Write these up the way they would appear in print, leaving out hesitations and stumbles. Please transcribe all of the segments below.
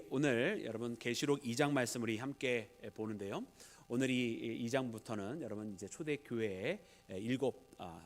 오늘 여러분 계시록 2장 말씀을 함께 보는데요. 오늘 이 2장부터는 여러분 이제 초대교회의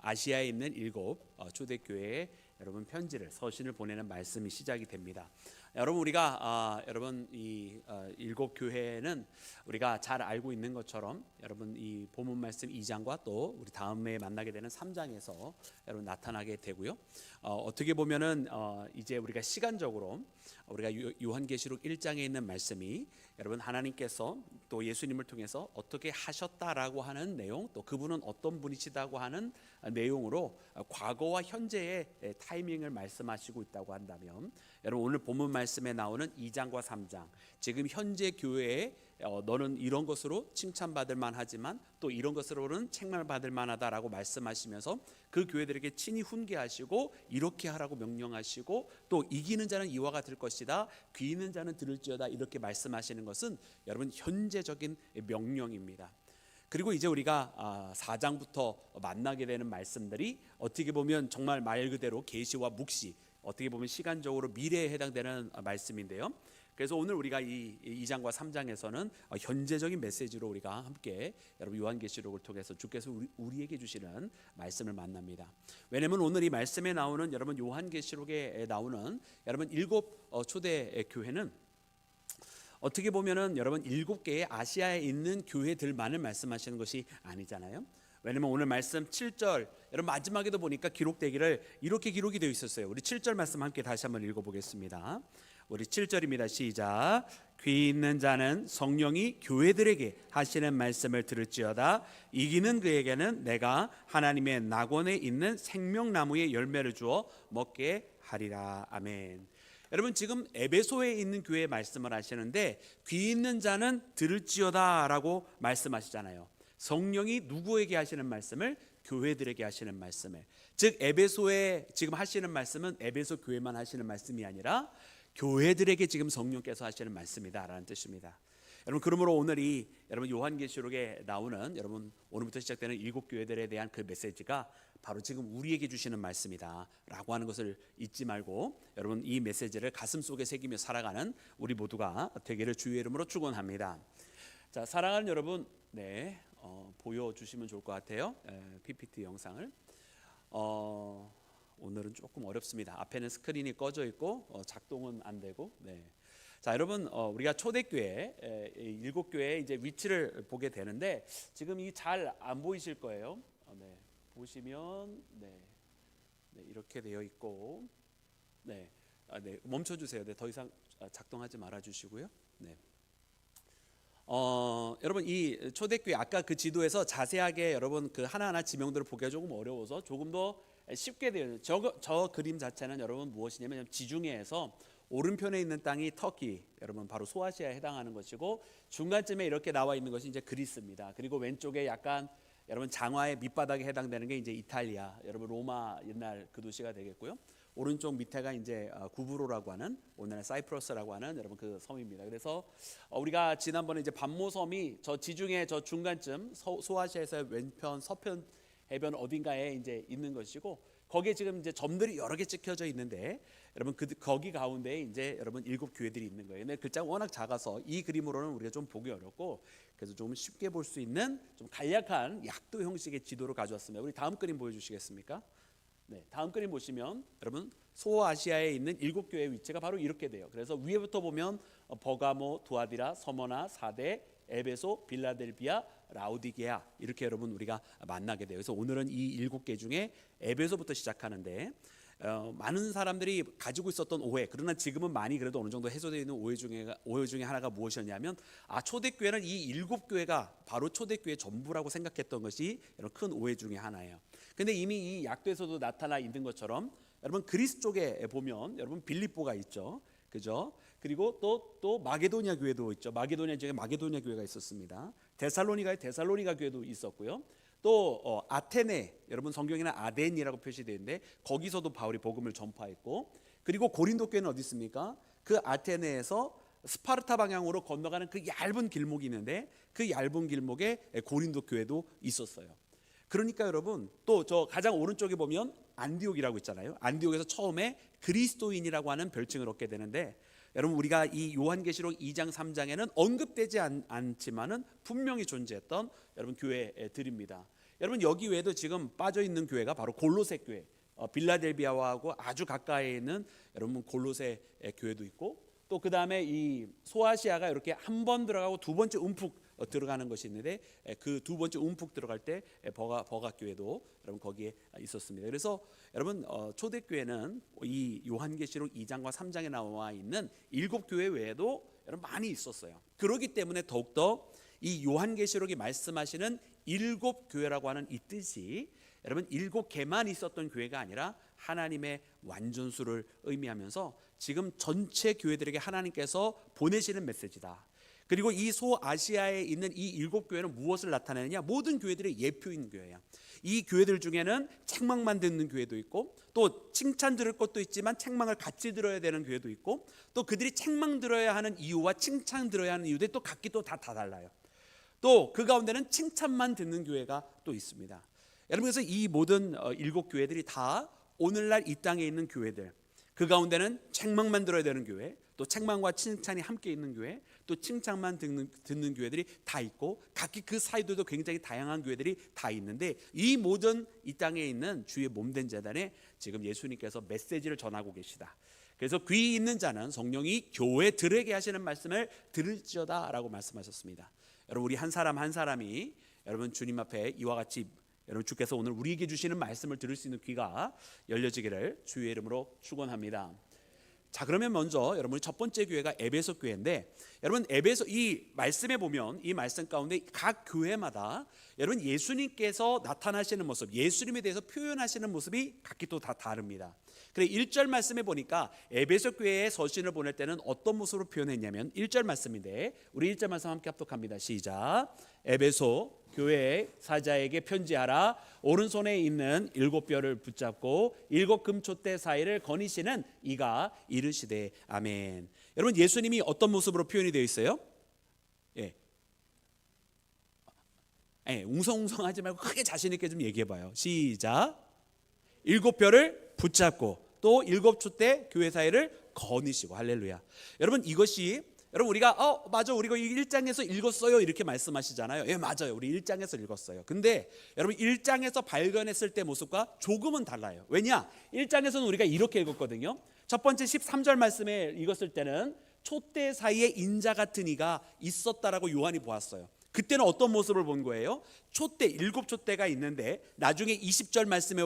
아시아에 있는 일곱 초대교회에 여러분 편지를 서신을 보내는 말씀이 시작이 됩니다. 여러분 우리가 여러분 이 일곱 교회는 우리가 잘 알고 있는 것처럼 여러분 이 본문 말씀 2장과 또 우리 다음에 만나게 되는 3장에서 여러분 나타나게 되고요. 어떻게 보면은 이제 우리가 시간적으로 우리가 요한계시록 1장에 있는 말씀이 여러분 하나님께서 또 예수님을 통해서 어떻게 하셨다라고 하는 내용, 또 그분은 어떤 분이시다고 하는 내용으로 과거와 현재의 타이밍을 말씀하시고 있다고 한다면, 여러분 오늘 본문 말씀에 나오는 2장과 3장, 지금 현재 교회에 너는 이런 것으로 칭찬받을 만하지만 또 이런 것으로는 책망받을 만하다라고 말씀하시면서 그 교회들에게 친히 훈계하시고 이렇게 하라고 명령하시고 또 이기는 자는 이와 같을 것이다, 귀 있는 자는 들을지어다, 이렇게 말씀하시는 것은 여러분 현재적인 명령입니다. 그리고 이제 우리가 4장부터 만나게 되는 말씀들이 어떻게 보면 정말 말 그대로 계시와 묵시, 어떻게 보면 시간적으로 미래에 해당되는 말씀인데요. 그래서 오늘 우리가 이 2장과 3장에서는 현재적인 메시지로 우리가 함께 여러분 요한계시록을 통해서 주께서 우리에게 주시는 말씀을 만납니다. 왜냐하면 오늘 이 말씀에 나오는 여러분 요한계시록에 나오는 여러분 일곱 초대 교회는 어떻게 보면은 여러분 7개의 아시아에 있는 교회들만을 말씀하시는 것이 아니잖아요. 왜냐면 오늘 말씀 7절 여러분 마지막에도 보니까 기록되기를 이렇게 기록이 되어 있었어요. 우리 7절 말씀 함께 다시 한번 읽어보겠습니다. 우리 7절입니다. 시작. 귀 있는 자는 성령이 교회들에게 하시는 말씀을 들을지어다. 이기는 그에게는 내가 하나님의 낙원에 있는 생명나무의 열매를 주어 먹게 하리라. 아멘. 여러분 지금 에베소에 있는 교회의 말씀을 하시는데 귀 있는 자는 들을지어다 라고 말씀하시잖아요. 성령이 누구에게 하시는 말씀을? 교회들에게 하시는 말씀을. 즉 에베소에 지금 하시는 말씀은 에베소 교회만 하시는 말씀이 아니라 교회들에게 지금 성령께서 하시는 말씀이다라는 뜻입니다. 여러분 그러므로 오늘 이 여러분 요한계시록에 나오는 여러분 오늘부터 시작되는 7교회들에 대한 그 메시지가 바로 지금 우리에게 주시는 말씀이다라고 하는 것을 잊지 말고 여러분 이 메시지를 가슴 속에 새기며 살아가는 우리 모두가 되기를 주의 이름으로 축원합니다. 자, 사랑하는 여러분, 보여주시면 좋을 것 같아요. PPT 영상을. 오늘은 조금 어렵습니다. 앞에는 스크린이 꺼져 있고 작동은 안 되고. 자, 여러분 우리가 초대교회 7교회의 이제 위치를 보게 되는데 지금 이 잘 안 보이실 거예요. 보시면 이렇게 되어 있고 멈춰 주세요. 더 이상 작동하지 말아 주시고요. 여러분 이 초대교회 아까 그 지도에서 자세하게 여러분 그 하나하나 지명들을 보기가 조금 어려워서 조금 더 쉽게 되어 저 그림 자체는 여러분 무엇이냐면 지중해에서 오른편에 있는 땅이 터키, 여러분 바로 소아시아에 해당하는 것이고 중간쯤에 이렇게 나와 있는 것이 이제 그리스입니다. 그리고 왼쪽에 약간 여러분 장화의 밑바닥에 해당되는 게 이제 이탈리아, 여러분 로마 옛날 그 도시가 되겠고요. 오른쪽 밑에가 이제 구브로라고 하는 오늘날 사이프러스라고 하는 여러분 그 섬입니다. 그래서 우리가 지난번에 이제 반모섬이 저 지중해 저 중간쯤 소아시아에서 왼편 서편 해변 어딘가에 이제 있는 것이고 거기에 지금 이제 점들이 여러 개 찍혀져 있는데 여러분 거기 가운데 이제 여러분 7교회들이 있는 거예요. 근데 글자가 워낙 작아서 이 그림으로는 우리가 좀 보기 어렵고 그래서 좀 쉽게 볼 수 있는 좀 간략한 약도 형식의 지도를 가져왔습니다. 우리 다음 그림 보여주시겠습니까? 다음 그림 보시면 여러분 소아시아에 있는 7교회의 위치가 바로 이렇게 돼요. 그래서 위에부터 보면 버가모, 두아디라, 서머나, 사데, 에베소, 빌라델비아, 라우디게아 이렇게 여러분 우리가 만나게 돼요. 그래서 오늘은 이 7개 중에 에베소부터 시작하는데 많은 사람들이 가지고 있었던 오해, 그러나 지금은 많이 그래도 어느 정도 해소되어 있는 오해 중에 하나가 무엇이었냐면 초대교회는 이 7교회가 바로 초대교회 전부라고 생각했던 것이 여러분 큰 오해 중에 하나예요. 근데 이미 이 약도에서도 나타나 있는 것처럼 여러분 그리스 쪽에 보면 여러분 빌립보가 있죠. 그죠? 그리고 또 마게도냐 교회도 있죠. 마게도냐 지역에 마게도냐 교회가 있었습니다. 데살로니가에 데살로니가 교회도 있었고요. 또 아테네, 여러분 성경에는 아덴이라고 표시되어 있는데 거기서도 바울이 복음을 전파했고, 그리고 고린도 교회는 어디 있습니까? 그 아테네에서 스파르타 방향으로 건너가는 그 얇은 길목이 있는데 그 얇은 길목에 고린도 교회도 있었어요. 그러니까 여러분 또 저 가장 오른쪽에 보면 안디옥이라고 있잖아요. 안디옥에서 처음에 그리스도인이라고 하는 별칭을 얻게 되는데 여러분 우리가 이 요한계시록 2장 3장에는 언급되지 않지만은 분명히 존재했던 여러분 교회들입니다. 여러분 여기 외에도 지금 빠져 있는 교회가 바로 골로새 교회, 빌라델비아하고 아주 가까이에 있는 여러분 골로새 교회도 있고, 또 그 다음에 이 소아시아가 이렇게 한 번 들어가고 두 번째 움푹 들어가는 것이 있는데, 그 두 번째 움푹 들어갈 때 버가 교회도 여러분 거기에 있었습니다. 그래서 여러분 초대교회는 이 요한계시록 2장과 3장에 나와 있는 7교회 외에도 여러분 많이 있었어요. 그렇기 때문에 더욱더 이 요한계시록이 말씀하시는 7교회라고 하는 이 뜻이 여러분 7개만 있었던 교회가 아니라 하나님의 완전수를 의미하면서 지금 전체 교회들에게 하나님께서 보내시는 메시지다. 그리고 이 소아시아에 있는 이 7교회는 무엇을 나타내느냐? 모든 교회들의 예표인 교회야. 이 교회들 중에는 책망만 듣는 교회도 있고, 또 칭찬 들을 것도 있지만 책망을 같이 들어야 되는 교회도 있고, 또 그들이 책망 들어야 하는 이유와 칭찬 들어야 하는 이유들이 또 각기 또 다 달라요. 또 그 가운데는 칭찬만 듣는 교회가 또 있습니다. 여러분, 그래서 이 모든 7교회들이 다 오늘날 이 땅에 있는 교회들, 그 가운데는 책망만 들어야 되는 교회, 또 책망과 칭찬이 함께 있는 교회, 또 칭찬만 듣는 교회들이 다 있고, 각기 그 사이들도 굉장히 다양한 교회들이 다 있는데, 이 모든 이 땅에 있는 주의 몸된 제단에 지금 예수님께서 메시지를 전하고 계시다. 그래서 귀 있는 자는 성령이 교회들에게 하시는 말씀을 들을지어다라고 말씀하셨습니다. 여러분, 우리 한 사람 한 사람이 여러분 주님 앞에 이와 같이 여러분 주께서 오늘 우리에게 주시는 말씀을 들을 수 있는 귀가 열려지기를 주의 이름으로 축원합니다. 자, 그러면 먼저 여러분 첫 번째 교회가 에베소 교회인데, 여러분 에베소 이 말씀에 보면 이 말씀 가운데 각 교회마다 여러분 예수님께서 나타나시는 모습, 예수님에 대해서 표현하시는 모습이 각기 또 다 다릅니다. 그래 1절 말씀에 보니까 에베소 교회에 서신을 보낼 때는 어떤 모습으로 표현했냐면 1절 말씀인데, 우리 1절 말씀 함께 합독합니다. 시작. 에베소 교회의 사자에게 편지하라. 오른손에 있는 7뼈를 붙잡고 7 금촛대 사이를 거니시는 이가 이르시되 아멘. 여러분 예수님이 어떤 모습으로 표현이 되어 있어요? 웅성웅성하지 말고 크게 자신 있게 좀 얘기해 봐요. 시작. 7뼈를 붙잡고 또 7촛대 교회 사이를 거니시고. 할렐루야. 여러분 이것이 여러분 우리가 맞아 우리가 1장에서 읽었어요 이렇게 말씀하시잖아요. 예, 맞아요. 우리 1장에서 읽었어요. 근데 여러분 1장에서 발견했을 때 모습과 조금은 달라요. 왜냐? 1장에서는 우리가 이렇게 읽었거든요. 첫 번째 13절 말씀에 읽었을 때는 촛대 사이에 인자 같은 이가 있었다라고 요한이 보았어요. 그때는 어떤 모습을 본 거예요? 촛대 7촛대가 있는데 나중에 20절 말씀에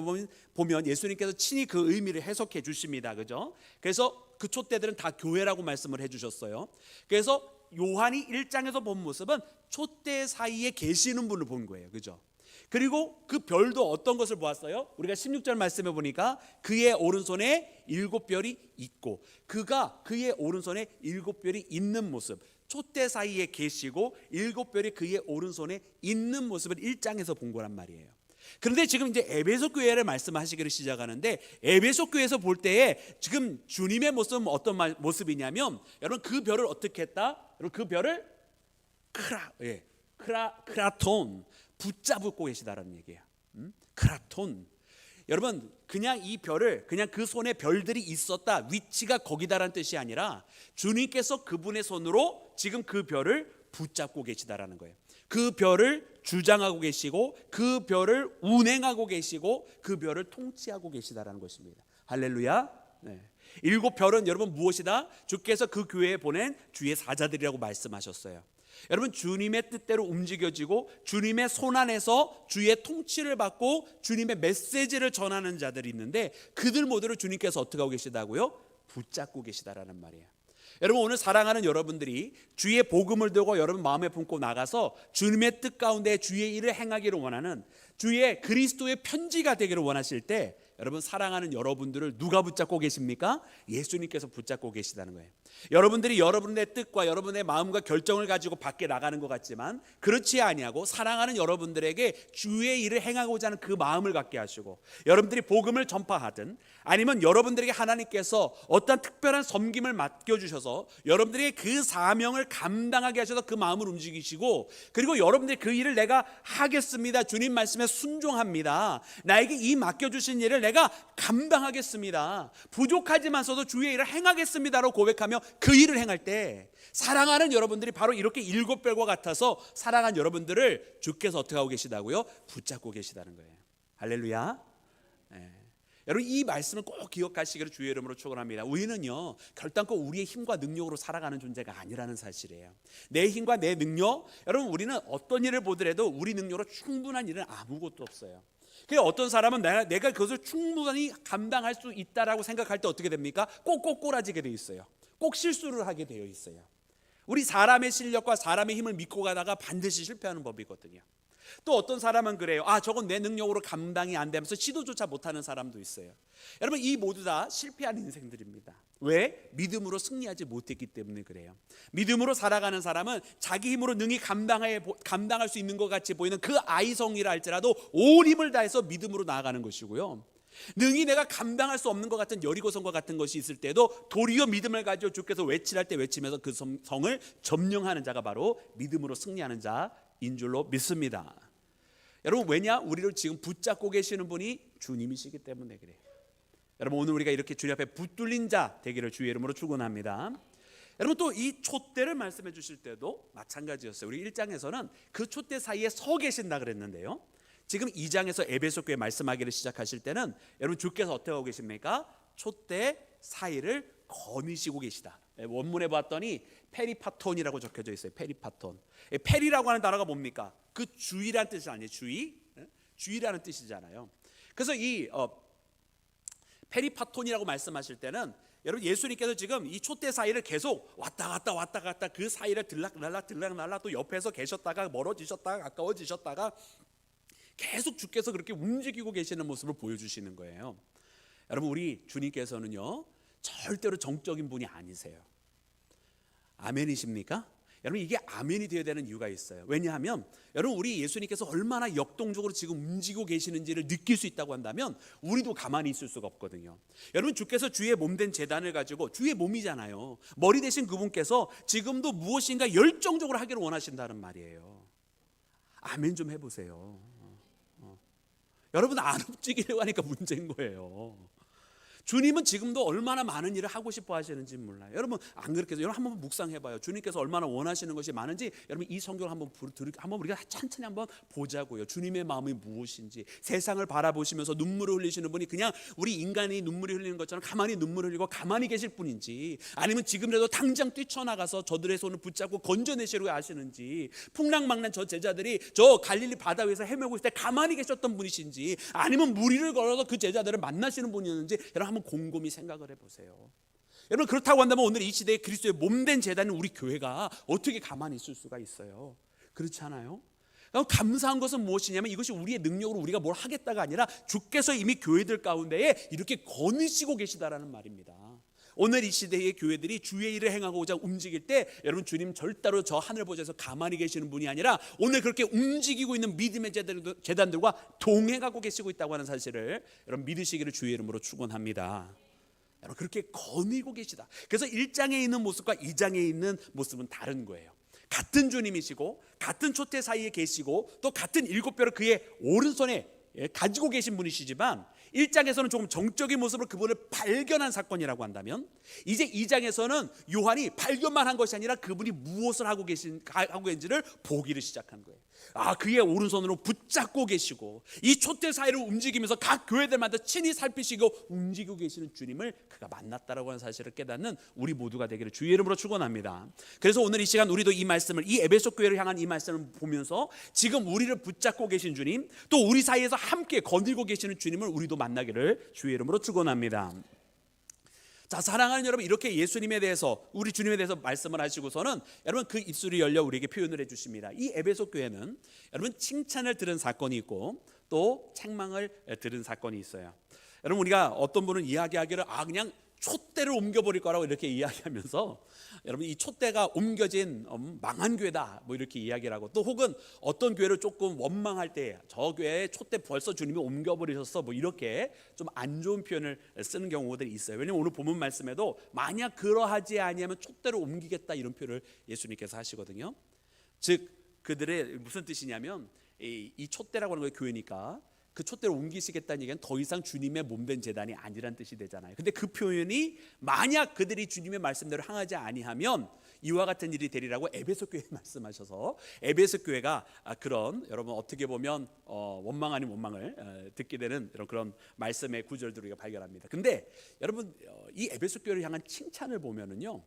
보면 예수님께서 친히 그 의미를 해석해 주십니다. 그죠? 그래서 그 촛대들은 다 교회라고 말씀을 해 주셨어요. 그래서 요한이 1장에서 본 모습은 촛대 사이에 계시는 분을 본 거예요. 그죠? 그리고 그 별도 어떤 것을 보았어요? 우리가 16절 말씀에 보니까 그의 오른손에 7별이 있고, 그가 그의 오른손에 7별이 있는 모습, 촛대 사이에 계시고 7별이 그의 오른손에 있는 모습을 1장에서 본 거란 말이에요. 그런데 지금 이제 에베소 교회를 말씀하시기를 시작하는데, 에베소 교회에서 볼 때에 지금 주님의 모습은 어떤 모습이냐면, 여러분 그 별을 어떻게 했다? 여러분 그 별을 크라톤 붙잡고 계시다라는 얘기예요. 크라톤. 여러분 그냥 이 별을 그냥 그 손에 별들이 있었다, 위치가 거기다라는 뜻이 아니라 주님께서 그분의 손으로 지금 그 별을 붙잡고 계시다라는 거예요. 그 별을 주장하고 계시고 그 별을 운행하고 계시고 그 별을 통치하고 계시다라는 것입니다. 할렐루야. 네. 7별은 여러분 무엇이다? 주께서 그 교회에 보낸 주의 사자들이라고 말씀하셨어요. 여러분 주님의 뜻대로 움직여지고 주님의 손 안에서 주의 통치를 받고 주님의 메시지를 전하는 자들이 있는데, 그들 모두를 주님께서 어떻게 하고 계시다고요? 붙잡고 계시다라는 말이에요. 여러분 오늘 사랑하는 여러분들이 주의 복음을 들고 여러분 마음에 품고 나가서 주님의 뜻 가운데 주의 일을 행하기를 원하는 주의 그리스도의 편지가 되기를 원하실 때, 여러분 사랑하는 여러분들을 누가 붙잡고 계십니까? 예수님께서 붙잡고 계시다는 거예요. 여러분들이 여러분의 뜻과 여러분의 마음과 결정을 가지고 밖에 나가는 것 같지만 그렇지 아니하고 사랑하는 여러분들에게 주의 일을 행하고자 하는 그 마음을 갖게 하시고, 여러분들이 복음을 전파하든 아니면 여러분들에게 하나님께서 어떤 특별한 섬김을 맡겨주셔서 여러분들에게 그 사명을 감당하게 하셔서 그 마음을 움직이시고, 그리고 여러분들이 그 일을 내가 하겠습니다, 주님 말씀에 순종합니다, 나에게 이 맡겨주신 일을 내가 감당하겠습니다, 부족하지만서도 주의 일을 행하겠습니다라고 고백하며 그 일을 행할 때 사랑하는 여러분들이 바로 이렇게 일곱 별과 같아서 사랑하는 여러분들을 주께서 어떻게 하고 계시다고요? 붙잡고 계시다는 거예요. 할렐루야. 예. 여러분 이 말씀을 꼭 기억하시기를 주의 이름으로 축원합니다. 우리는요 결단코 우리의 힘과 능력으로 살아가는 존재가 아니라는 사실이에요. 내 힘과 내 능력, 여러분 우리는 어떤 일을 보더라도 우리 능력으로 충분한 일은 아무것도 없어요. 그래서 어떤 사람은 내가 그것을 충분히 감당할 수 있다라고 생각할 때 어떻게 됩니까? 꼭 꼬라지게 되어 있어요. 꼭 실수를 하게 되어 있어요. 우리 사람의 실력과 사람의 힘을 믿고 가다가 반드시 실패하는 법이거든요. 또 어떤 사람은 그래요. 저건 내 능력으로 감당이 안 되면서 시도조차 못하는 사람도 있어요. 여러분 이 모두 다 실패한 인생들입니다. 왜? 믿음으로 승리하지 못했기 때문에 그래요. 믿음으로 살아가는 사람은 자기 힘으로 능히 감당할 수 있는 것 같이 보이는 그 아이성이라 할지라도 온 힘을 다해서 믿음으로 나아가는 것이고요, 능히 내가 감당할 수 없는 것 같은 여리고성과 같은 것이 있을 때도 도리어 믿음을 가지고 주께서 외치랄 때 외치면서 그 성을 점령하는 자가 바로 믿음으로 승리하는 자인 줄로 믿습니다. 여러분 왜냐? 우리를 지금 붙잡고 계시는 분이 주님이시기 때문에 그래요. 여러분 오늘 우리가 이렇게 주님 앞에 붙들린 자 되기를 주의 이름으로 축원합니다. 여러분 또 이 촛대를 말씀해 주실 때도 마찬가지였어요. 우리 1장에서는 그 촛대 사이에 서 계신다 그랬는데요, 지금 2장에서 에베소 교회 말씀하기를 시작하실 때는 여러분 주께서 어떻게 하고 계십니까? 촛대 사이를 거니시고 계시다. 원문에 봤더니 페리파톤이라고 적혀져 있어요. 페리파톤. 페리라고 하는 단어가 뭡니까? 그 주의라는 뜻이 아니에요. 주의라는 뜻이잖아요. 그래서 이 페리파톤이라고 말씀하실 때는 여러분 예수님께서 지금 이 촛대 사이를 계속 왔다 갔다 그 사이를 들락날락 또 옆에서 계셨다가 멀어지셨다가 가까워지셨다가 계속 주께서 그렇게 움직이고 계시는 모습을 보여주시는 거예요. 여러분 우리 주님께서는요 절대로 정적인 분이 아니세요. 아멘이십니까? 여러분 이게 아멘이 되어야 되는 이유가 있어요. 왜냐하면 여러분 우리 예수님께서 얼마나 역동적으로 지금 움직이고 계시는지를 느낄 수 있다고 한다면 우리도 가만히 있을 수가 없거든요. 여러분 주께서 주의 몸된 제단을 가지고, 주의 몸이잖아요, 머리 되신 그분께서 지금도 무엇인가 열정적으로 하기를 원하신다는 말이에요. 아멘 좀 해보세요. 여러분 안 움직이려고 하니까 문제인 거예요. 주님은 지금도 얼마나 많은 일을 하고 싶어 하시는지 몰라요. 여러분 안 그렇게 해서 여러분 한번 묵상해봐요. 주님께서 얼마나 원하시는 것이 많은지 여러분 이 성경을 한번 우리가 천천히 한번 보자고요. 주님의 마음이 무엇인지. 세상을 바라보시면서 눈물을 흘리시는 분이 그냥 우리 인간이 눈물이 흘리는 것처럼 가만히 눈물을 흘리고 가만히 계실 뿐인지, 아니면 지금이라도 당장 뛰쳐나가서 저들의 손을 붙잡고 건져내시려고 하시는지, 풍랑망란 저 제자들이 저 갈릴리 바다 위에서 헤매고 있을 때 가만히 계셨던 분이신지, 아니면 무리를 걸어서 그 제자들을 만나시는 분이었는지 여러분 한번 곰곰이 생각을 해보세요. 여러분 그렇다고 한다면 오늘 이 시대에 그리스도의 몸된 제단은 우리 교회가 어떻게 가만히 있을 수가 있어요? 그렇지 않아요? 감사한 것은 무엇이냐면 이것이 우리의 능력으로 우리가 뭘 하겠다가 아니라 주께서 이미 교회들 가운데에 이렇게 거느시고 계시다라는 말입니다. 오늘 이 시대의 교회들이 주의 일을 행하고자 움직일 때 여러분 주님 절대로 저 하늘 보좌에서 가만히 계시는 분이 아니라 오늘 그렇게 움직이고 있는 믿음의 제단들과 동행하고 계시고 있다고 하는 사실을 여러분 믿으시기를 주의 이름으로 축원합니다. 여러분 그렇게 거느리고 계시다. 그래서 1장에 있는 모습과 2장에 있는 모습은 다른 거예요. 같은 주님이시고 같은 촛대 사이에 계시고 또 같은 일곱 별을 그의 오른손에 가지고 계신 분이시지만 1장에서는 조금 정적인 모습으로 그분을 발견한 사건이라고 한다면, 이제 2장에서는 요한이 발견만 한 것이 아니라 그분이 무엇을 하고 계신지를 보기를 시작한 거예요. 그의 오른손으로 붙잡고 계시고 이 촛대 사이를 움직이면서 각 교회들마다 친히 살피시고 움직이고 계시는 주님을 그가 만났다라고 하는 사실을 깨닫는 우리 모두가 되기를 주의 이름으로 축원합니다. 그래서 오늘 이 시간 우리도 이 말씀을, 이 에베소 교회를 향한 이 말씀을 보면서 지금 우리를 붙잡고 계신 주님, 또 우리 사이에서 함께 거느리고 계시는 주님을 우리도 만나기를 주의 이름으로 축원합니다. 자, 사랑하는 여러분, 이렇게 예수님에 대해서, 우리 주님에 대해서 말씀을 하시고서는 여러분 그 입술이 열려 우리에게 표현을 해주십니다. 이 에베소 교회는 여러분 칭찬을 들은 사건이 있고 또 책망을 들은 사건이 있어요. 여러분 우리가 어떤 분은 이야기하기를 그냥 촛대를 옮겨버릴 거라고 이렇게 이야기하면서 여러분 이 촛대가 옮겨진 망한 교회다 뭐 이렇게 이야기를 하고, 또 혹은 어떤 교회를 조금 원망할 때 저 교회에 촛대 벌써 주님이 옮겨버리셨어 뭐 이렇게 좀 안 좋은 표현을 쓰는 경우들이 있어요. 왜냐하면 오늘 본문 말씀에도 만약 그러하지 아니하면 촛대를 옮기겠다 이런 표현을 예수님께서 하시거든요. 즉 그들의 무슨 뜻이냐면 이 촛대라고 하는 게 교회니까 그 촛대를 옮기시겠다는 얘기는 더 이상 주님의 몸된 제단이 아니란 뜻이 되잖아요. 근데 그 표현이 만약 그들이 주님의 말씀대로 행하지 아니하면 이와 같은 일이 되리라고 에베소 교회에 말씀하셔서 에베소 교회가 그런 여러분 어떻게 보면 원망 아닌 원망을 듣게 되는 그런 말씀의 구절들을 우리가 발견합니다. 근데 여러분 이 에베소 교회를 향한 칭찬을 보면은요,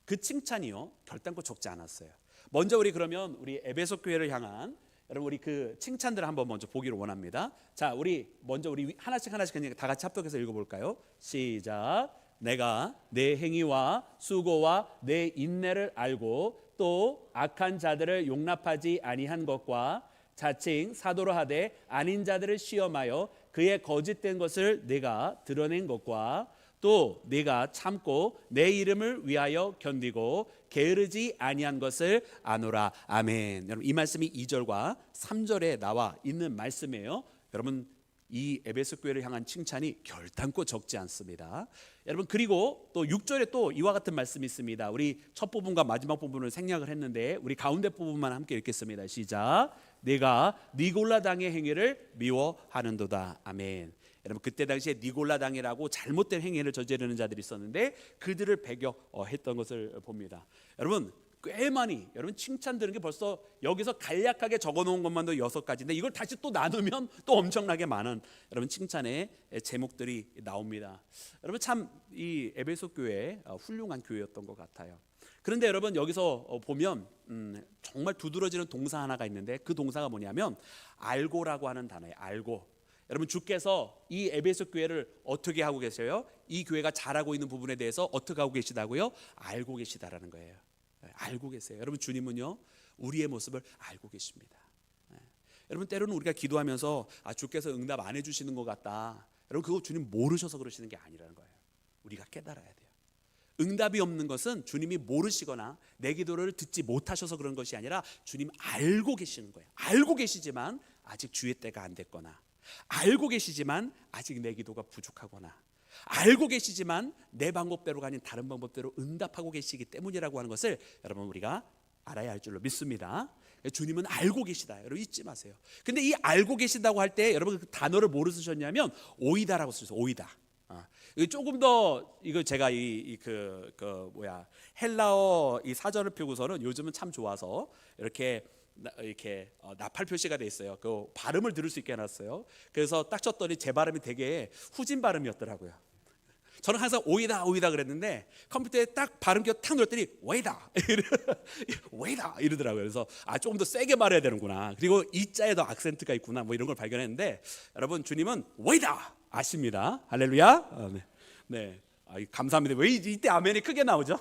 그 칭찬이요 결단코 적지 않았어요. 먼저 우리 그러면 우리 에베소 교회를 향한 여러분 우리 그 칭찬들을 한번 먼저 보기를 원합니다. 자, 우리 먼저 우리 하나씩 그냥 다 같이 합독해서 읽어볼까요? 시작. 내가 내 행위와 수고와 내 인내를 알고 또 악한 자들을 용납하지 아니한 것과 자칭 사도로 하되 아닌 자들을 시험하여 그의 거짓된 것을 내가 드러낸 것과 또 네가 참고 내 이름을 위하여 견디고 게으르지 아니한 것을 아노라. 아멘. 여러분 이 말씀이 2절과 3절에 나와 있는 말씀이에요. 여러분 이 에베소 교회를 향한 칭찬이 결단코 적지 않습니다. 여러분 그리고 또 6절에 또 이와 같은 말씀이 있습니다. 우리 첫 부분과 마지막 부분을 생략을 했는데 우리 가운데 부분만 함께 읽겠습니다. 시작. 네가 니골라 당의 행위를 미워하는도다. 아멘. 여러분 그때 당시에 니골라 당이라고 잘못된 행위를 저지르는 자들이 있었는데 그들을 배교했던 것을 봅니다. 여러분 꽤 많이 여러분 칭찬 들은 게 벌써 여기서 간략하게 적어놓은 것만도 6가지인데 이걸 다시 또 나누면 또 엄청나게 많은 여러분 칭찬의 제목들이 나옵니다. 여러분 참 이 에베소 교회 훌륭한 교회였던 것 같아요. 그런데 여러분 여기서 보면 정말 두드러지는 동사 하나가 있는데 그 동사가 뭐냐면 알고라고 하는 단어예요. 알고. 여러분 주께서 이 에베소 교회를 어떻게 하고 계세요? 이 교회가 잘하고 있는 부분에 대해서 어떻게 하고 계시다고요? 알고 계시다라는 거예요. 알고 계세요. 여러분 주님은요 우리의 모습을 알고 계십니다. 여러분 때로는 우리가 기도하면서 주께서 응답 안 해주시는 것 같다. 여러분 그거 주님 모르셔서 그러시는 게 아니라는 거예요. 우리가 깨달아야 돼요. 응답이 없는 것은 주님이 모르시거나 내 기도를 듣지 못하셔서 그런 것이 아니라 주님 알고 계시는 거예요. 알고 계시지만 아직 주의 때가 안 됐거나 알고 계시지만 아직 내 기도가 부족하거나 알고 계시지만 내 방법대로가 아닌 다른 방법대로 응답하고 계시기 때문이라고 하는 것을 여러분 우리가 알아야 할 줄로 믿습니다. 주님은 알고 계시다. 여러분 잊지 마세요. 근데 이 알고 계신다고 할 때 여러분 그 단어를 뭐로 쓰셨냐면 오이다라고 쓰셨어요. 오이다. 조금 더 이거 제가 헬라어 이 사전을 펴고서는 요즘은 참 좋아서 이렇게 나팔 표시가 돼 있어요. 그 발음을 들을 수 있게 해놨어요. 그래서 딱 쳤더니 제 발음이 되게 후진 발음이었더라고요. 저는 항상 오이다 그랬는데 컴퓨터에 딱 발음기 탁 눌렀더니 웨이다 웨이다 이러더라고요. 그래서 조금 더 세게 말해야 되는구나. 그리고 이자에도 악센트가 있구나. 뭐 이런 걸 발견했는데 여러분 주님은 웨이다 아십니다. 할렐루야. 네. 감사합니다. 왜 이때 아멘이 크게 나오죠?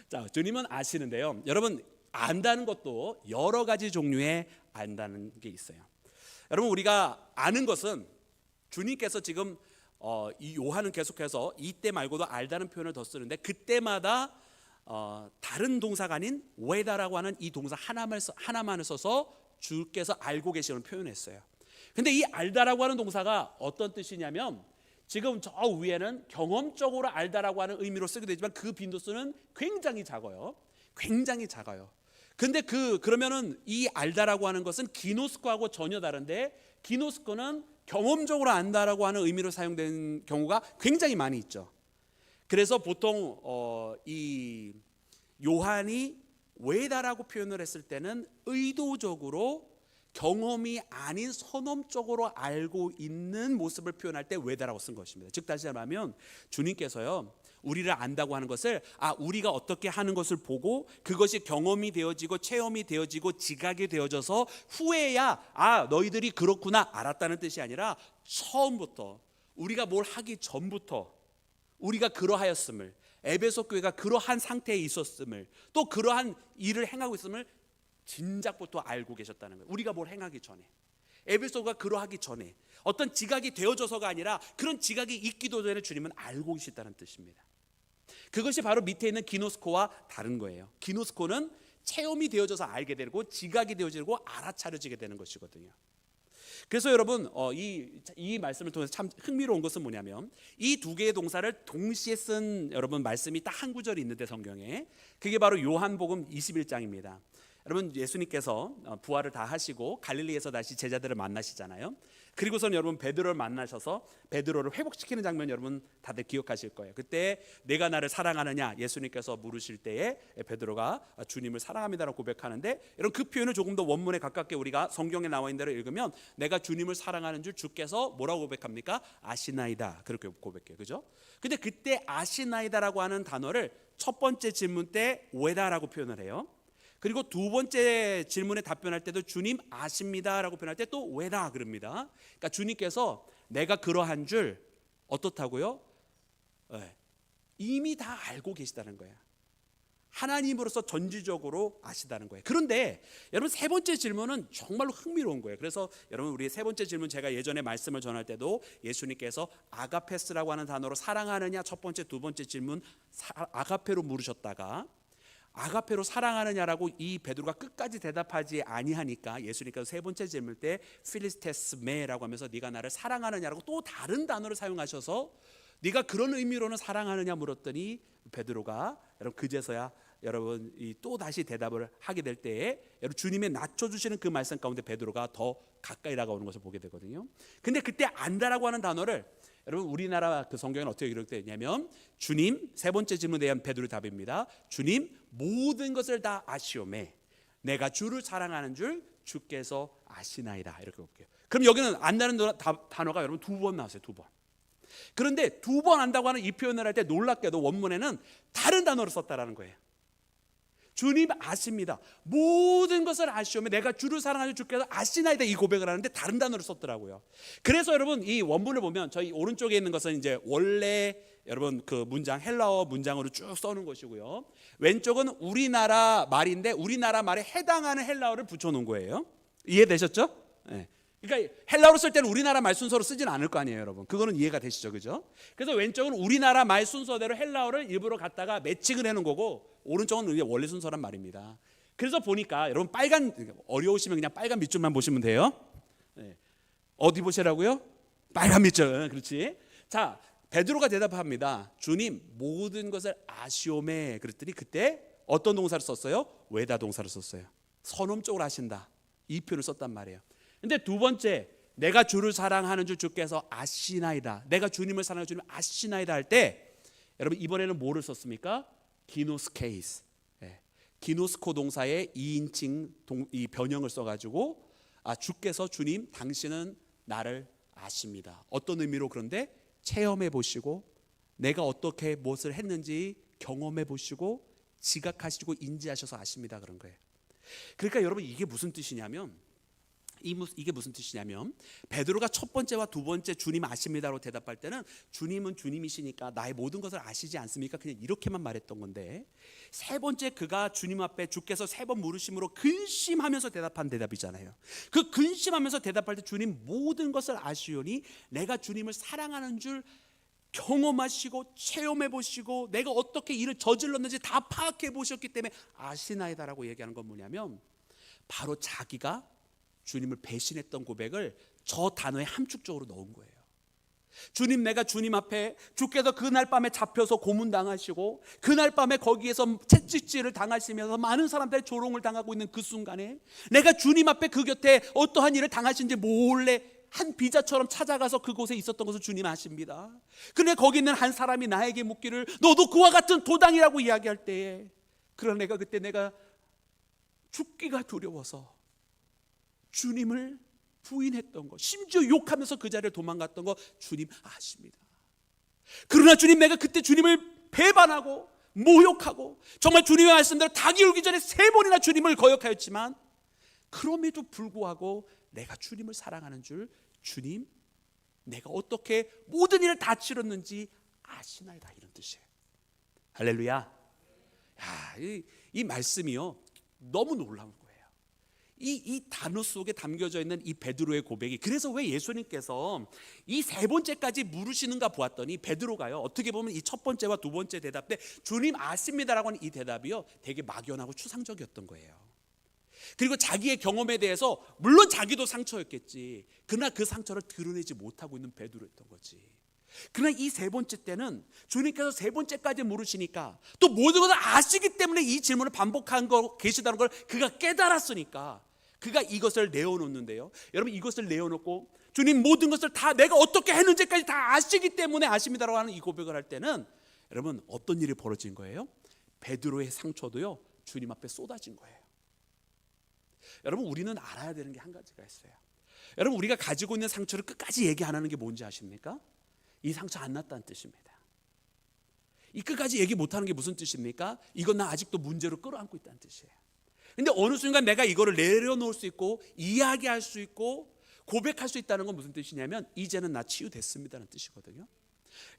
자, 주님은 아시는데요. 여러분 안다는 것도 여러 가지 종류의 안다는 게 있어요. 여러분 우리가 아는 것은 주님께서 지금 이 요한은 계속해서 이때 말고도 알다는 표현을 더 쓰는데 그때마다 다른 동사가 아닌 웨다라고 하는 이 동사 하나만을 써서 주께서 알고 계시는 표현했어요. 근데 이 알다라고 하는 동사가 어떤 뜻이냐면 지금 저 위에는 경험적으로 알다라고 하는 의미로 쓰게 되지만 그 빈도수는 굉장히 작아요. 굉장히 작아요. 근데 그러면은 이 알다라고 하는 것은 기노스코하고 전혀 다른데 기노스코는 경험적으로 안다라고 하는 의미로 사용되는 경우가 굉장히 많이 있죠. 그래서 보통 이 요한이 웨다라고 표현을 했을 때는 의도적으로 경험이 아닌 선험적으로 알고 있는 모습을 표현할 때 웨다라고 쓴 것입니다. 즉 다시 말하면 주님께서요 우리를 안다고 하는 것을 우리가 어떻게 하는 것을 보고 그것이 경험이 되어지고 체험이 되어지고 지각이 되어져서 후에야 너희들이 그렇구나 알았다는 뜻이 아니라 처음부터 우리가 뭘 하기 전부터 우리가 그러하였음을 에베소 교회가 그러한 상태에 있었음을 또 그러한 일을 행하고 있음을 진작부터 알고 계셨다는 거예요. 우리가 뭘 행하기 전에 에베소가 그러하기 전에 어떤 지각이 되어져서가 아니라 그런 지각이 있기도 전에 주님은 알고 계시다는 뜻입니다. 그것이 바로 밑에 있는 기노스코와 다른 거예요. 기노스코는 체험이 되어져서 알게 되고 지각이 되어지고 알아차려지게 되는 것이거든요. 그래서 여러분 이 말씀을 통해서 참 흥미로운 것은 뭐냐면 이 두 개의 동사를 동시에 쓴 여러분 말씀이 딱 한 구절이 있는데 성경에 그게 바로 요한복음 21장입니다. 여러분 예수님께서 부활을 다 하시고 갈릴리에서 다시 제자들을 만나시잖아요. 그리고선 여러분 베드로를 만나셔서 베드로를 회복시키는 장면 여러분 다들 기억하실 거예요. 그때 내가 나를 사랑하느냐 예수님께서 물으실 때에 베드로가 주님을 사랑합니다라고 고백하는데, 여러분 그 표현을 조금 더 원문에 가깝게 우리가 성경에 나와 있는 대로 읽으면 내가 주님을 사랑하는 줄 주께서 뭐라고 고백합니까? 아시나이다, 그렇게 고백해요. 그죠? 근데 그때 아시나이다라고 하는 단어를 첫 번째 질문 때 왜다라고 표현을 해요. 그리고 두 번째 질문에 답변할 때도 주님 아십니다라고 표현할 때 또 왜다 그럽니다. 그러니까 주님께서 내가 그러한 줄 어떻다고요? 이미 다 알고 계시다는 거예요. 하나님으로서 전지적으로 아시다는 거예요. 그런데 여러분 세 번째 질문은 정말로 흥미로운 거예요. 그래서 여러분 우리 세 번째 질문, 제가 예전에 말씀을 전할 때도 예수님께서 아가페스라고 하는 단어로 사랑하느냐 첫 번째 두 번째 질문 아가페로 물으셨다가 아가페로 사랑하느냐라고 이 베드로가 끝까지 대답하지 아니하니까 예수님께서 세 번째 질문 때 필리스테스메라고 하면서 네가 나를 사랑하느냐라고 또 다른 단어를 사용하셔서 네가 그런 의미로는 사랑하느냐 물었더니 베드로가 여러분 그제서야 여러분 또 다시 대답을 하게 될 때에 여러분 주님의 낮춰주시는 그 말씀 가운데 베드로가 더 가까이 다가오는 것을 보게 되거든요. 근데 그때 안다라고 하는 단어를 여러분 우리나라 그 성경에는 어떻게 기록되어 있냐면 주님, 세 번째 질문에 대한 베드로의 답입니다. 주님 모든 것을 다 아시오매 내가 주를 사랑하는 줄 주께서 아시나이다, 이렇게 볼게요. 그럼 여기는 안다는 단어가 여러분 두 번 나왔어요. 두 번. 그런데 두 번 안다고 하는 이 표현을 할 때 놀랍게도 원문에는 다른 단어를 썼다라는 거예요. 주님 아십니다. 모든 것을 아시오매 내가 주를 사랑하는 주께서 아시나이다, 이 고백을 하는데 다른 단어를 썼더라고요. 그래서 여러분 이 원문을 보면 저희 오른쪽에 있는 것은 이제 원래 여러분 그 문장 헬라어 문장으로 쭉 써놓은 것이고요. 왼쪽은 우리나라 말인데 우리나라 말에 해당하는 헬라어를 붙여놓은 거예요. 이해되셨죠? 네. 그러니까 헬라어로 쓸 때는 우리나라 말 순서로 쓰진 않을 거 아니에요, 여러분. 그거는 이해가 되시죠, 그죠? 그래서 왼쪽은 우리나라 말 순서대로 헬라어를 일부러 갖다가 매칭을 해놓은 거고, 오른쪽은 원래 순서란 말입니다. 그래서 보니까 여러분 빨간, 어려우시면 그냥 빨간 밑줄만 보시면 돼요. 네. 어디 보시라고요? 빨간 밑줄. 그렇지. 자, 베드로가 대답합니다. 주님 모든 것을 아시오매. 그랬더니 그때 어떤 동사를 썼어요? 왜다 동사를 썼어요. 선언적으로 하신다, 이 표현을 썼단 말이에요. 근데 두 번째, 내가 주를 사랑하는 줄 주께서 아시나이다, 내가 주님을 사랑하는 주님 아시나이다 할 때 여러분 이번에는 뭐를 썼습니까? 기노스케이스, 기노스코 동사의 2인칭 이 변형을 써가지고 주께서 주님 당신은 나를 아십니다. 어떤 의미로? 그런데 체험해 보시고 내가 어떻게 무엇을 했는지 경험해 보시고 지각하시고 인지하셔서 아십니다, 그런 거예요. 그러니까 여러분 이게 무슨 뜻이냐면 베드로가 첫 번째와 두 번째 주님 아십니다로 대답할 때는 주님은 주님이시니까 나의 모든 것을 아시지 않습니까? 그냥 이렇게만 말했던 건데, 세 번째 그가 주님 앞에 주께서 세 번 물으심으로 근심하면서 대답한 대답이잖아요. 그 근심하면서 대답할 때 주님 모든 것을 아시오니 내가 주님을 사랑하는 줄 경험하시고 체험해 보시고 내가 어떻게 일을 저질렀는지 다 파악해 보셨기 때문에 아시나이다라고 얘기하는 건 뭐냐면 바로 자기가 주님을 배신했던 고백을 저 단어에 함축적으로 넣은 거예요. 주님, 내가 주님 앞에 주께서 그날 밤에 잡혀서 고문당하시고 그날 밤에 거기에서 채찍질을 당하시면서 많은 사람들의 조롱을 당하고 있는 그 순간에 내가 주님 앞에 그 곁에 어떠한 일을 당하신지 몰래 한 비자처럼 찾아가서 그곳에 있었던 것을 주님 아십니다. 근데 거기 있는 한 사람이 나에게 묻기를 너도 그와 같은 도당이라고 이야기할 때에, 그러나 내가 그때 내가 죽기가 두려워서 주님을 부인했던 것, 심지어 욕하면서 그 자리를 도망갔던 것 주님 아십니다. 그러나 주님, 내가 그때 주님을 배반하고 모욕하고 정말 주님의 말씀대로 닭이 울기 전에 3번이나 주님을 거역하였지만 그럼에도 불구하고 내가 주님을 사랑하는 줄 주님 내가 어떻게 모든 일을 다 치렀는지 아시나이다, 이런 뜻이에요. 할렐루야. 이 말씀이요 너무 놀라운 거예요. 이 단어 속에 담겨져 있는 이 베드로의 고백이, 그래서 왜 예수님께서 이 세 번째까지 물으시는가 보았더니 베드로가요 어떻게 보면 이 첫 번째와 두 번째 대답 때 주님 아십니다라고 하는 이 대답이요 되게 막연하고 추상적이었던 거예요. 그리고 자기의 경험에 대해서 물론 자기도 상처였겠지, 그러나 그 상처를 드러내지 못하고 있는 베드로였던 거지. 그러나 이 세 번째 때는 주님께서 세 번째까지 모르시니까 또 모든 것을 아시기 때문에 이 질문을 반복한 거 계시다는 걸 그가 깨달았으니까 그가 이것을 내어놓는데요. 여러분, 이것을 내어놓고 주님 모든 것을 다 내가 어떻게 했는지까지 다 아시기 때문에 아십니다라고 하는 이 고백을 할 때는 여러분 어떤 일이 벌어진 거예요? 베드로의 상처도요 주님 앞에 쏟아진 거예요. 여러분, 우리는 알아야 되는 게 한 가지가 있어요. 여러분, 우리가 가지고 있는 상처를 끝까지 얘기 안 하는 게 뭔지 아십니까? 이 상처 안 났다는 뜻입니다. 이 끝까지 얘기 못하는 게 무슨 뜻입니까? 이건 나 아직도 문제로 끌어안고 있다는 뜻이에요. 근데 어느 순간 내가 이거를 내려놓을 수 있고 이야기할 수 있고 고백할 수 있다는 건 무슨 뜻이냐면 이제는 나 치유됐습니다는 뜻이거든요.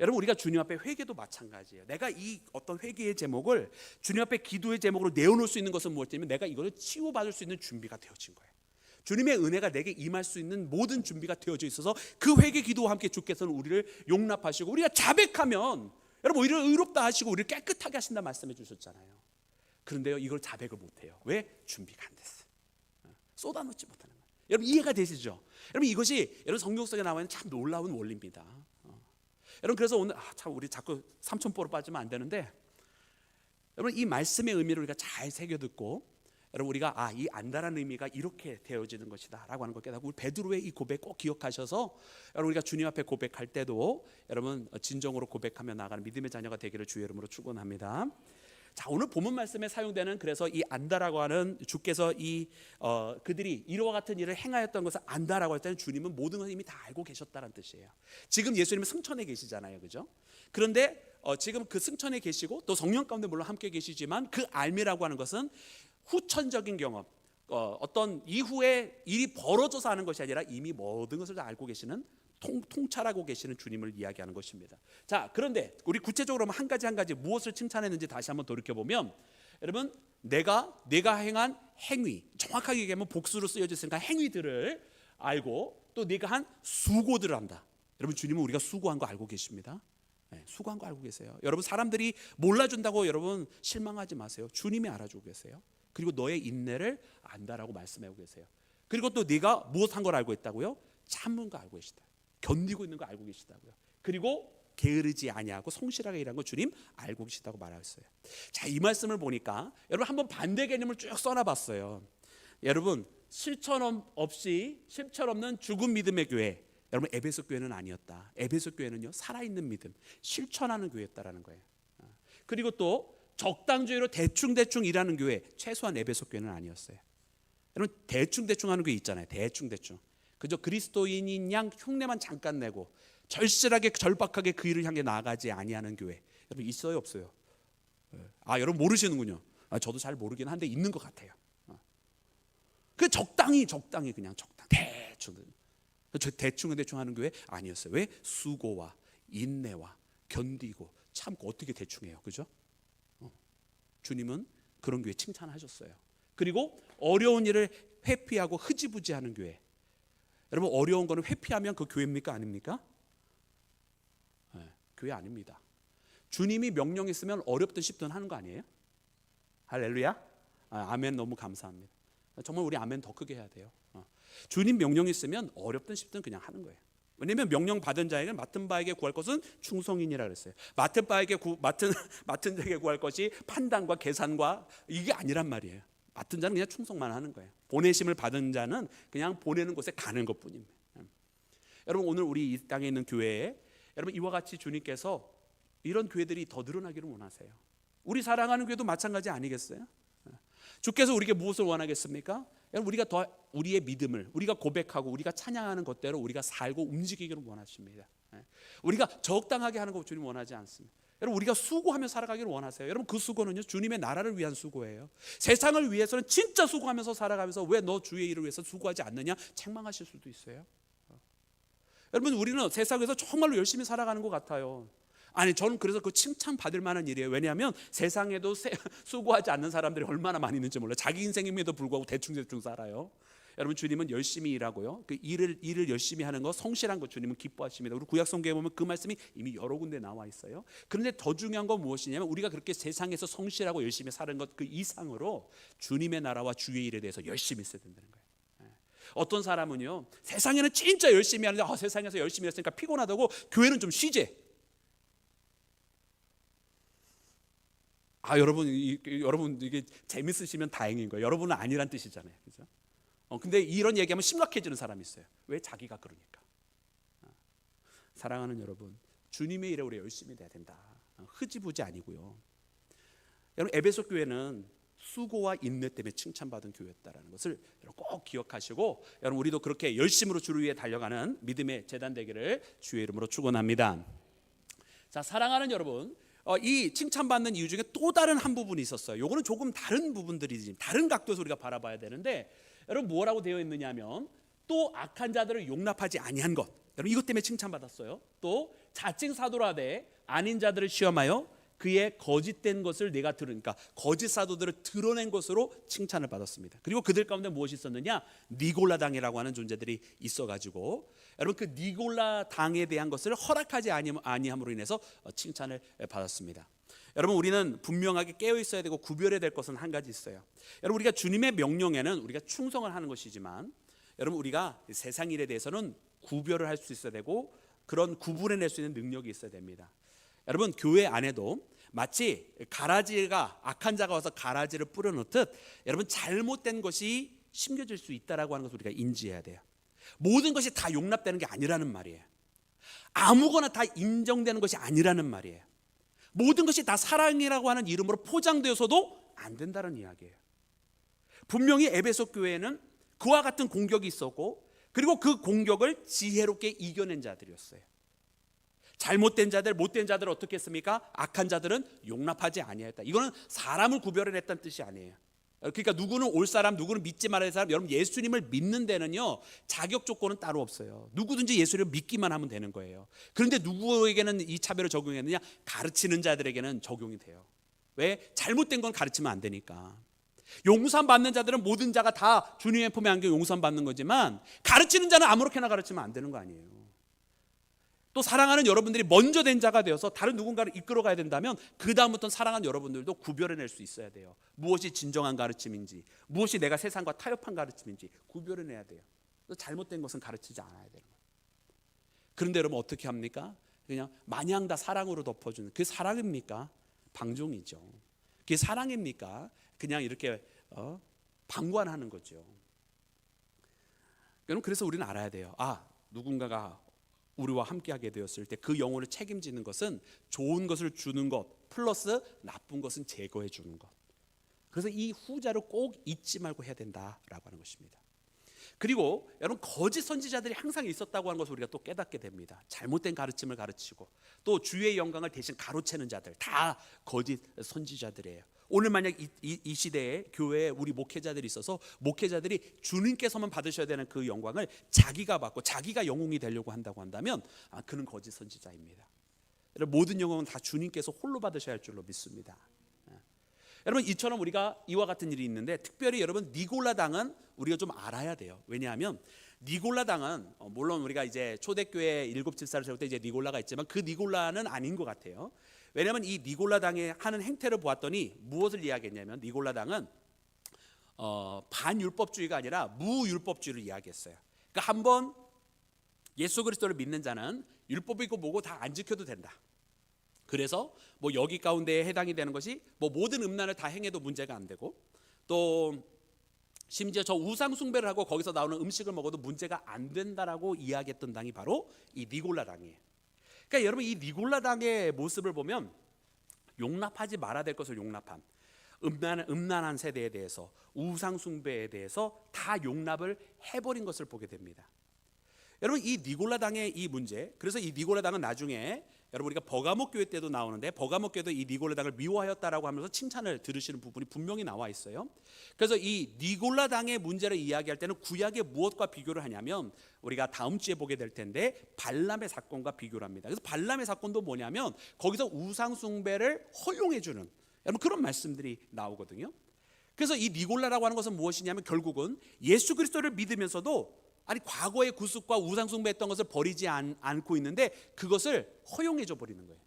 여러분, 우리가 주님 앞에 회개도 마찬가지예요. 내가 이 어떤 회개의 제목을 주님 앞에 기도의 제목으로 내어놓을 수 있는 것은 무엇이냐면 내가 이거를 치유받을 수 있는 준비가 되어진 거예요. 주님의 은혜가 내게 임할 수 있는 모든 준비가 되어져 있어서 그 회개 기도와 함께 주께서는 우리를 용납하시고 우리가 자백하면 여러분 우리를 의롭다 하시고 우리를 깨끗하게 하신다 말씀해 주셨잖아요. 그런데요, 이걸 자백을 못해요. 왜? 준비가 안 됐어요. 쏟아놓지 못하는 거예요. 여러분, 이해가 되시죠? 여러분, 이것이 여러분 성경 속에 나와 있는 참 놀라운 원리입니다. 여러분, 그래서 오늘 참 우리 자꾸 삼천포로 빠지면 안 되는데, 여러분 이 말씀의 의미를 우리가 잘 새겨 듣고 여러분 우리가 이 안다라는 의미가 이렇게 되어지는 것이다라고 하는 걸 깨닫고 베드로의 이 고백 꼭 기억하셔서 여러분 우리가 주님 앞에 고백할 때도 여러분 진정으로 고백하며 나가는 믿음의 자녀가 되기를 주의 이름으로 축원합니다. 자, 오늘 본문 말씀에 사용되는 그래서 이 안다라고 하는 주께서 그들이 이와 같은 일을 행하였던 것을 안다라고 할 때는 주님은 모든 것을 이미 다 알고 계셨다는 뜻이에요. 지금 예수님은 승천에 계시잖아요, 그죠? 그런데 지금 그 승천에 계시고 또 성령 가운데 물론 함께 계시지만 그 알미라고 하는 것은 후천적인 경험, 어떤 이후에 일이 벌어져서 하는 것이 아니라 이미 모든 것을 다 알고 계시는 통찰하고 계시는 주님을 이야기하는 것입니다. 자, 그런데 우리 구체적으로 한 가지 무엇을 칭찬했는지 다시 한번 돌이켜보면 여러분 내가 행한 행위, 정확하게 얘기하면 복수로 쓰여져 있으니까 행위들을 알고 또 네가 한 수고들을 한다. 여러분, 주님은 우리가 수고한 거 알고 계십니다. 네, 수고한 거 알고 계세요. 여러분, 사람들이 몰라준다고 여러분 실망하지 마세요. 주님이 알아주고 계세요. 그리고 너의 인내를 안다라고 말씀하고 계세요. 그리고 또 네가 무엇한 걸 알고 있다고요? 참는 거 알고 계시다. 견디고 있는 거 알고 계시다고요. 그리고 게으르지 아니하고 성실하게 일한 거 주님 알고 계시다고 말했어요. 자, 이 말씀을 보니까 여러분 한번 반대 개념을 쭉 써놔봤어요. 여러분, 실천 없는 죽은 믿음의 교회, 여러분 에베소 교회는 아니었다. 에베소 교회는요 살아있는 믿음, 실천하는 교회였다라는 거예요. 그리고 또 적당주의로 대충 일하는 교회, 최소한 에베소 교회는 아니었어요. 여러분, 대충 하는 교회 있잖아요. 대충 그저 그리스도인인 양 흉내만 잠깐 내고 절실하게 절박하게 그 일을 향해 나아가지 아니하는 교회, 여러분 있어요, 없어요? 여러분 모르시는군요. 저도 잘 모르긴 한데 있는 것 같아요. 그 적당히 그냥 대충 하는 교회 아니었어요. 왜? 수고와 인내와 견디고 참고 어떻게 대충해요, 그죠? 주님은 그런 교회 칭찬하셨어요. 그리고 어려운 일을 회피하고 흐지부지하는 교회. 여러분, 어려운 거는 회피하면 그 교회입니까, 아닙니까? 네, 교회 아닙니다. 주님이 명령했으면 어렵든 쉽든 하는 거 아니에요? 할렐루야. 아멘. 너무 감사합니다. 정말 우리 아멘 더 크게 해야 돼요. 주님 명령했으면 어렵든 쉽든 그냥 하는 거예요. 왜냐하면 명령 받은 자에게 맡은 바에게 구할 것은 충성이니라 그랬어요. 맡은 자에게 구할 것이 판단과 계산과 이게 아니란 말이에요. 맡은 자는 그냥 충성만 하는 거예요. 보내심을 받은 자는 그냥 보내는 곳에 가는 것뿐입니다. 여러분, 오늘 우리 이 땅에 있는 교회에 여러분 이와 같이 주님께서 이런 교회들이 더 늘어나기를 원하세요. 우리 사랑하는 교회도 마찬가지 아니겠어요? 주께서 우리에게 무엇을 원하겠습니까? 여러분, 우리가 더 우리의 믿음을 우리가 고백하고 우리가 찬양하는 것대로 우리가 살고 움직이기를 원하십니다. 우리가 적당하게 하는 거 주님 원하지 않습니다. 여러분, 우리가 수고하며 살아가기를 원하세요. 여러분, 그 수고는요 주님의 나라를 위한 수고예요. 세상을 위해서는 진짜 수고하면서 살아가면서 왜 너 주의 일을 위해서 수고하지 않느냐 책망하실 수도 있어요. 여러분, 우리는 세상에서 정말로 열심히 살아가는 것 같아요. 아니, 저는 그래서 그 칭찬 받을 만한 일이에요. 왜냐하면 세상에도 수고하지 않는 사람들이 얼마나 많이 있는지 몰라요. 자기 인생임에도 불구하고 대충 살아요. 여러분, 주님은 열심히 일하고요, 그 일을 열심히 하는 거, 성실한 거 주님은 기뻐하십니다. 우리 구약성경에 보면 그 말씀이 이미 여러 군데 나와 있어요. 그런데 더 중요한 건 무엇이냐면 우리가 그렇게 세상에서 성실하고 열심히 사는 것 그 이상으로 주님의 나라와 주의 일에 대해서 열심히 써야 된다는 거예요. 어떤 사람은요, 세상에는 진짜 열심히 하는데 세상에서 열심히 했으니까 피곤하다고 교회는 좀 쉬재. 여러분 이게 재밌으시면 다행인 거예요. 여러분은 아니란 뜻이잖아요, 그죠? 근데 이런 얘기하면 심각해지는 사람이 있어요. 왜? 자기가 그러니까. 사랑하는 여러분, 주님의 일에 우리 열심히 돼야 된다. 흐지부지 아니고요. 여러분, 에베소 교회는 수고와 인내 때문에 칭찬받은 교회였다라는 것을 꼭 기억하시고, 여러분 우리도 그렇게 열심으로 주를 위해 달려가는 믿음의 재단 되기를 주의 이름으로 축원합니다. 자, 사랑하는 여러분, 이 칭찬받는 이유 중에 또 다른 한 부분이 있었어요. 요거는 조금 다른 부분들이지, 다른 각도에서 우리가 바라봐야 되는데, 여러분 뭐라고 되어 있느냐면 또 악한 자들을 용납하지 아니한 것, 여러분 이것 때문에 칭찬받았어요. 또 자칭 사도라 하되 아닌 자들을 시험하여 그의 거짓된 것을 내가 들으니까 거짓 사도들을 드러낸 것으로 칭찬을 받았습니다. 그리고 그들 가운데 무엇이 있었느냐? 니골라 당이라고 하는 존재들이 있어가지고, 여러분 그 니골라 당에 대한 것을 허락하지 아니함으로 인해서 칭찬을 받았습니다. 여러분 우리는 분명하게 깨어 있어야 되고 구별해야 될 것은 한 가지 있어요. 여러분 우리가 주님의 명령에는 우리가 충성을 하는 것이지만, 여러분 우리가 세상 일에 대해서는 구별을 할 수 있어야 되고 그런 구분해낼 수 있는 능력이 있어야 됩니다. 여러분 교회 안에도 마치 가라지가, 악한 자가 와서 가라지를 뿌려놓듯 여러분 잘못된 것이 심겨질 수 있다라고 하는 것을 우리가 인지해야 돼요. 모든 것이 다 용납되는 게 아니라는 말이에요. 아무거나 다 인정되는 것이 아니라는 말이에요. 모든 것이 다 사랑이라고 하는 이름으로 포장되어서도 안 된다는 이야기예요. 분명히 에베소 교회에는 그와 같은 공격이 있었고, 그리고 그 공격을 지혜롭게 이겨낸 자들이었어요. 잘못된 자들, 못된 자들을 어떻게 했습니까? 악한 자들은 용납하지 아니하였다. 이거는 사람을 구별해냈다는 뜻이 아니에요. 그러니까 누구는 올 사람, 누구는 믿지 말아야 할 사람, 여러분 예수님을 믿는 데는요 자격 조건은 따로 없어요. 누구든지 예수님을 믿기만 하면 되는 거예요. 그런데 누구에게는 이 차별을 적용했느냐? 가르치는 자들에게는 적용이 돼요. 왜? 잘못된 건 가르치면 안 되니까. 용서함 받는 자들은 모든 자가 다 주님의 품에 안겨 용서함 받는 거지만, 가르치는 자는 아무렇게나 가르치면 안 되는 거 아니에요. 또 사랑하는 여러분들이 먼저 된 자가 되어서 다른 누군가를 이끌어가야 된다면 그 다음부터는 사랑하는 여러분들도 구별해낼 수 있어야 돼요. 무엇이 진정한 가르침인지, 무엇이 내가 세상과 타협한 가르침인지 구별해내야 돼요. 또 잘못된 것은 가르치지 않아야 되는 거예요. 그런데 여러분 어떻게 합니까? 그냥 마냥 다 사랑으로 덮어주는, 그게 사랑입니까? 방종이죠. 그게 사랑입니까? 그냥 이렇게 방관하는 거죠. 여러분 그래서 우리는 알아야 돼요. 누군가가 우리와 함께하게 되었을 때 그 영혼을 책임지는 것은 좋은 것을 주는 것 플러스 나쁜 것은 제거해 주는 것. 그래서 이 후자를 꼭 잊지 말고 해야 된다라고 하는 것입니다. 그리고 여러분 거짓 선지자들이 항상 있었다고 하는 것을 우리가 또 깨닫게 됩니다. 잘못된 가르침을 가르치고 또 주의 영광을 대신 가로채는 자들 다 거짓 선지자들이에요. 오늘 만약 이 시대에 교회에 우리 목회자들이 있어서 목회자들이 주님께서만 받으셔야 되는 그 영광을 자기가 받고 자기가 영웅이 되려고 한다고 한다면 그는 거짓 선지자입니다. 여러분 모든 영광은 다 주님께서 홀로 받으셔야 할 줄로 믿습니다. 여러분 이처럼 우리가 이와 같은 일이 있는데, 특별히 여러분 니골라 당은 우리가 좀 알아야 돼요. 왜냐하면 니골라 당은 물론 우리가 이제 초대교회 7집사를 세울 때 이제 니골라가 있지만 그 니골라는 아닌 것 같아요. 왜냐하면 이 니골라 당의 하는 행태를 보았더니 무엇을 이야기했냐면, 니골라 당은 반율법주의가 아니라 무율법주의를 이야기했어요. 그러니까 한번 예수 그리스도를 믿는 자는 율법이고 뭐고 다 안 지켜도 된다. 그래서 뭐 여기 가운데에 해당이 되는 것이 뭐 모든 음란을 다 행해도 문제가 안 되고, 또 심지어 저 우상 숭배를 하고 거기서 나오는 음식을 먹어도 문제가 안 된다라고 이야기했던 당이 바로 이 니골라 당이에요. 그러니까 여러분 이 니골라 당의 모습을 보면 용납하지 말아야 될 것을 용납한, 음란한 세대에 대해서, 우상 숭배에 대해서 다 용납을 해버린 것을 보게 됩니다. 여러분 이 니골라 당의 이 문제, 그래서 이 니골라 당은 나중에 여러분 우리가 버가모 교회 때도 나오는데, 버가모 교회도 이 니골라 당을 미워하였다라고 하면서 칭찬을 들으시는 부분이 분명히 나와 있어요. 그래서 이 니골라 당의 문제를 이야기할 때는 구약의 무엇과 비교를 하냐면, 우리가 다음 주에 보게 될 텐데 발람의 사건과 비교를 합니다. 그래서 발람의 사건도 뭐냐면 거기서 우상 숭배를 허용해 주는 여러분 그런 말씀들이 나오거든요. 그래서 이 니골라라고 하는 것은 무엇이냐면 결국은 예수 그리스도를 믿으면서도 과거의 구습과 우상 숭배했던 것을 버리지 않고 있는데 그것을 허용해 줘 버리는 거예요.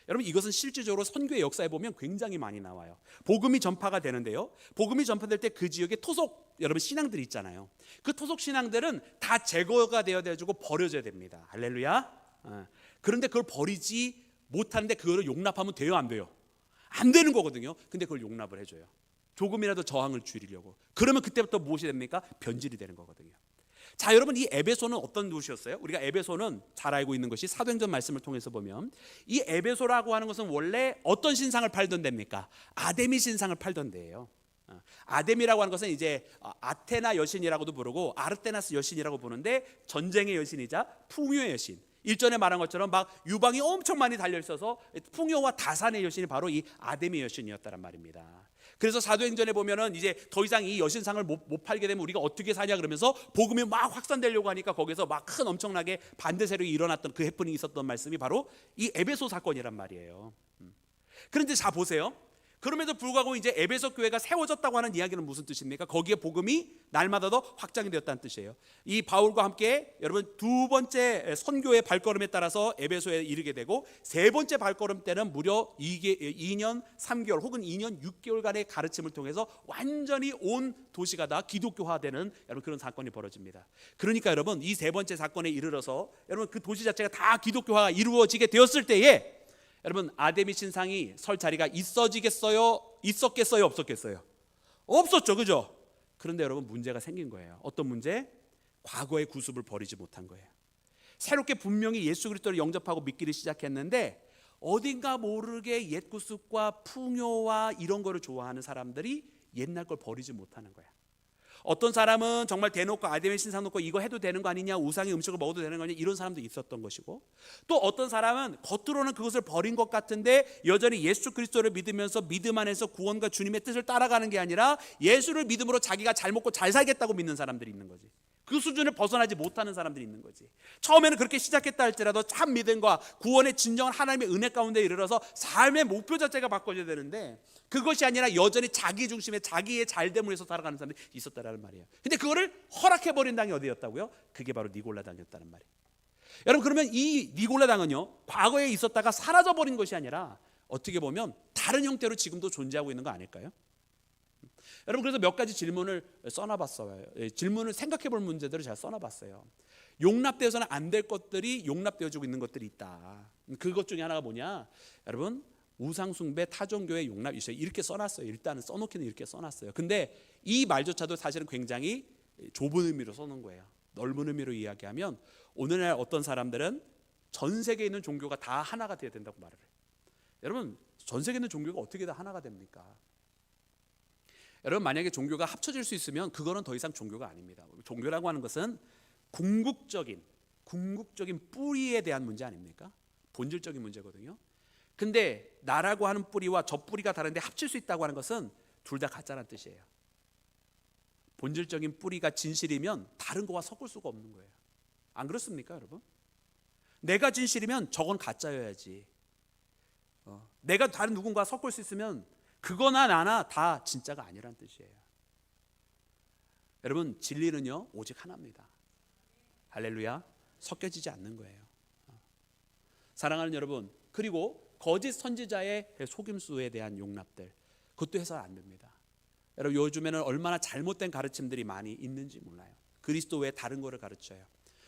여러분 이것은 실질적으로 선교의 역사에 보면 굉장히 많이 나와요. 복음이 전파가 되는데요, 복음이 전파될 때 그 지역에 토속 여러분 신앙들이 있잖아요. 그 토속 신앙들은 다 제거가 되어가지고 버려져야 됩니다. 할렐루야. 그런데 그걸 버리지 못하는데 그거를 용납하면 돼요, 안 돼요? 안 되는 거거든요. 근데 그걸 용납을 해줘요. 조금이라도 저항을 줄이려고. 그러면 그때부터 무엇이 됩니까? 변질이 되는 거거든요. 자, 여러분 이 에베소는 어떤 도시였어요? 우리가 에베소는 잘 알고 있는 것이 사도행전 말씀을 통해서 보면 이 에베소라고 하는 것은 원래 어떤 신상을 팔던 데입니까? 아데미 신상을 팔던 데예요. 아데미라고 하는 것은 이제 아테나 여신이라고도 부르고 아르테나스 여신이라고 부르는데 전쟁의 여신이자 풍요의 여신. 일전에 말한 것처럼 막 유방이 엄청 많이 달려 있어서 풍요와 다산의 여신이 바로 이 아데미 여신이었다란 말입니다. 그래서 사도행전에 보면은 이제 더 이상 이 여신상을 못 팔게 되면 우리가 어떻게 사냐 그러면서 복음이 막 확산되려고 하니까 거기서 막 큰 엄청나게 반대 세력이 일어났던 그 해프닝이 있었던 말씀이 바로 이 에베소 사건이란 말이에요. 그런데 자 보세요. 그럼에도 불구하고 이제 에베소 교회가 세워졌다고 하는 이야기는 무슨 뜻입니까? 거기에 복음이 날마다 더 확장이 되었다는 뜻이에요. 이 바울과 함께 여러분 두 번째 선교의 발걸음에 따라서 에베소에 이르게 되고 세 번째 발걸음 때는 무려 2년 3개월 혹은 2년 6개월간의 가르침을 통해서 완전히 온 도시가 다 기독교화되는 여러분 그런 사건이 벌어집니다. 그러니까 여러분 이 세 번째 사건에 이르러서 여러분 그 도시 자체가 다 기독교화가 이루어지게 되었을 때에 여러분 아데미 신상이 설 자리가 있었겠어요? 없었겠어요? 없었죠, 그죠? 그런데 여러분 문제가 생긴 거예요. 어떤 문제? 과거의 구습을 버리지 못한 거예요. 새롭게 분명히 예수 그리스도를 영접하고 믿기를 시작했는데 어딘가 모르게 옛 구습과 풍요와 이런 거를 좋아하는 사람들이 옛날 걸 버리지 못하는 거야. 어떤 사람은 정말 대놓고 아데미 신상 놓고 이거 해도 되는 거 아니냐, 우상의 음식을 먹어도 되는 거 아니냐 이런 사람도 있었던 것이고, 또 어떤 사람은 겉으로는 그것을 버린 것 같은데 여전히 예수 그리스도를 믿으면서 믿음 안에서 구원과 주님의 뜻을 따라가는 게 아니라 예수를 믿음으로 자기가 잘 먹고 잘 살겠다고 믿는 사람들이 있는 거지. 그 수준을 벗어나지 못하는 사람들이 있는 거지. 처음에는 그렇게 시작했다 할지라도 참 믿음과 구원의 진정한 하나님의 은혜 가운데 이르러서 삶의 목표 자체가 바꿔져야 되는데 그것이 아니라 여전히 자기 중심에 자기의 잘됨을 위해서 살아가는 사람들이 있었다라는 말이에요. 근데 그거를 허락해버린 당이 어디였다고요? 그게 바로 니골라 당이었다는 말이에요. 여러분 그러면 이 니골라 당은요 과거에 있었다가 사라져버린 것이 아니라 어떻게 보면 다른 형태로 지금도 존재하고 있는 거 아닐까요? 여러분 그래서 몇 가지 질문을 써놔봤어요. 질문을 생각해볼 문제들을 제가 써놔봤어요. 용납되어서는 안 될 것들이 용납되어지고 있는 것들이 있다. 그것 중에 하나가 뭐냐? 여러분 우상숭배 타종교의 용납 있어요. 이렇게 써놨어요. 일단은 써놓기는 이렇게 써놨어요. 근데 이 말조차도 사실은 굉장히 좁은 의미로 써놓은 거예요. 넓은 의미로 이야기하면 오늘날 어떤 사람들은 전 세계에 있는 종교가 다 하나가 되어야 된다고 말을 해요. 여러분 전 세계에 있는 종교가 어떻게 다 하나가 됩니까? 여러분 만약에 종교가 합쳐질 수 있으면 그거는 더 이상 종교가 아닙니다. 종교라고 하는 것은 궁극적인 뿌리에 대한 문제 아닙니까? 본질적인 문제거든요. 근데 나라고 하는 뿌리와 저 뿌리가 다른데 합칠 수 있다고 하는 것은 둘 다 가짜라는 뜻이에요. 본질적인 뿌리가 진실이면 다른 거와 섞을 수가 없는 거예요. 안 그렇습니까, 여러분? 내가 진실이면 저건 가짜여야지. 내가 다른 누군가와 섞을 수 있으면 그거나 나나 다 진짜가 아니란 뜻이에요. 여러분 진리는요 오직 하나입니다. 할렐루야. 섞여지지 않는 거예요. 사랑하는 여러분, 그리고 거짓 선지자의 속임수에 대한 용납들, 그것도 해서는 안 됩니다. 여러분 요즘에는 얼마나 잘못된 가르침들이 많이 있는지 몰라요. 그리스도 외에 다른 거를 가르쳐요.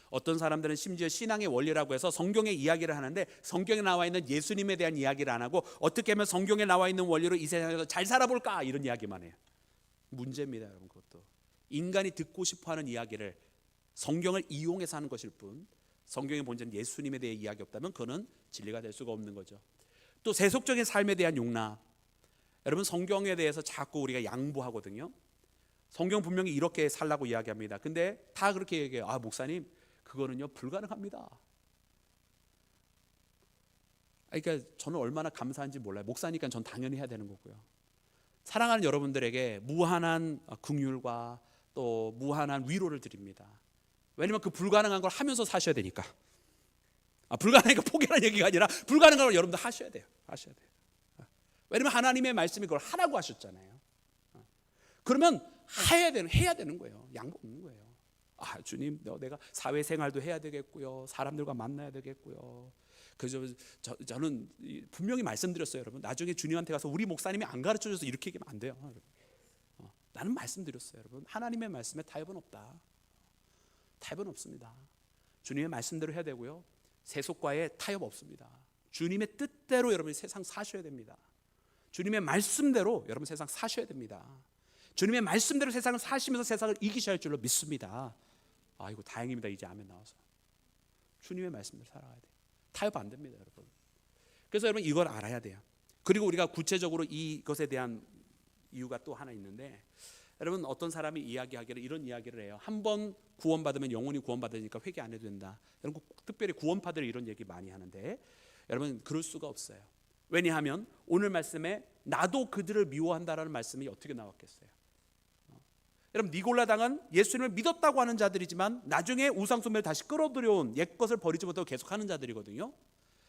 어떤 사람들은 심지어 신앙의 원리라고 해서 성경의 이야기를 하는데 성경에 나와 있는 예수님에 대한 이야기를 안 하고 어떻게 하면 성경에 나와 있는 원리로 이 세상에서 잘 살아볼까 이런 이야기만 해요. 문제입니다, 여러분. 그것도 인간이 듣고 싶어하는 이야기를 성경을 이용해서 하는 것일 뿐 성경의 본질은 예수님에 대해 이야기 없다면 그거는 진리가 될 수가 없는 거죠. 또 세속적인 삶에 대한 용납. 여러분 성경에 대해서 자꾸 우리가 양보하거든요. 성경 분명히 이렇게 살라고 이야기합니다. 근데 다 그렇게 얘기해요. 아 목사님 그거는요 불가능합니다. 그러니까 저는 얼마나 감사한지 몰라요. 목사니까 전 당연히 해야 되는 거고요. 사랑하는 여러분들에게 무한한 긍휼과 또 무한한 위로를 드립니다. 왜냐면 그 불가능한 걸 하면서 사셔야 되니까. 불가능하니까 포기하는 얘기가 아니라 불가능한 걸 여러분들 하셔야 돼요. 왜냐면 하나님의 말씀이 그걸 하라고 하셨잖아요. 그러면 해야 되는 거예요. 양보 없는 거예요. 주님 내가 사회생활도 해야 되겠고요. 사람들과 만나야 되겠고요. 그래서 저는 분명히 말씀드렸어요, 여러분. 나중에 주님한테 가서 우리 목사님이 안 가르쳐줘서 이렇게 얘기하면 안 돼요. 나는 말씀드렸어요, 여러분. 하나님의 말씀에 타협은 없다. 타협은 없습니다. 주님의 말씀대로 해야 되고요. 세속과의 타협 없습니다. 주님의 뜻대로 여러분이 세상 사셔야 됩니다. 주님의 말씀대로 여러분 세상 사셔야 됩니다. 주님의 말씀대로 세상을 사시면서 세상을 이기셔야 할 줄로 믿습니다. 아이고 다행입니다. 이제 아멘 나와서. 주님의 말씀대로 살아가야 돼요. 타협 안 됩니다, 여러분. 그래서 여러분 이걸 알아야 돼요. 그리고 우리가 구체적으로 이것에 대한 이유가 또 하나 있는데, 여러분 어떤 사람이 이야기하기를 이런 이야기를 해요. 한 번 구원받으면 영원히 구원받으니까 회개 안 해도 된다. 여러분 특별히 구원파들이 이런 얘기 많이 하는데, 여러분 그럴 수가 없어요. 왜냐하면 오늘 말씀에 나도 그들을 미워한다라는 말씀이 어떻게 나왔겠어요? 여러분 니골라 당은 예수님을 믿었다고 하는 자들이지만 나중에 우상숭배를 다시 끌어들여온 옛것을 버리지 못하고 계속하는 자들이거든요.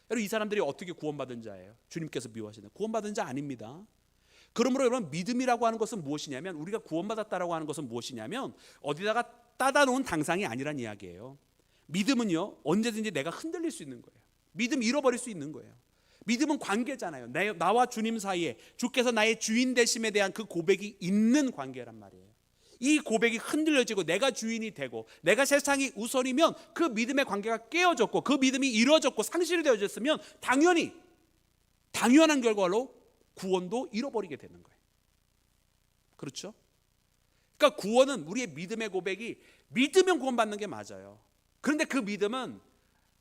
여러분 이 사람들이 어떻게 구원받은 자예요? 주님께서 미워하시는 구원받은 자 아닙니다. 그러므로 여러분 믿음이라고 하는 것은 무엇이냐면, 우리가 구원받았다라고 하는 것은 무엇이냐면 어디다가 따다 놓은 당상이 아니란 이야기예요. 믿음은요 언제든지 내가 흔들릴 수 있는 거예요. 믿음 잃어버릴 수 있는 거예요. 믿음은 관계잖아요. 나와 주님 사이에 주께서 나의 주인 되심에 대한 그 고백이 있는 관계란 말이에요. 이 고백이 흔들려지고 내가 주인이 되고 내가 세상이 우선이면 그 믿음의 관계가 깨어졌고 그 믿음이 이루어졌고 상실이 되어졌으면 당연한 결과로 구원도 잃어버리게 되는 거예요. 그렇죠? 그러니까 구원은 우리의 믿음의 고백이 믿으면 구원받는 게 맞아요. 그런데 그 믿음은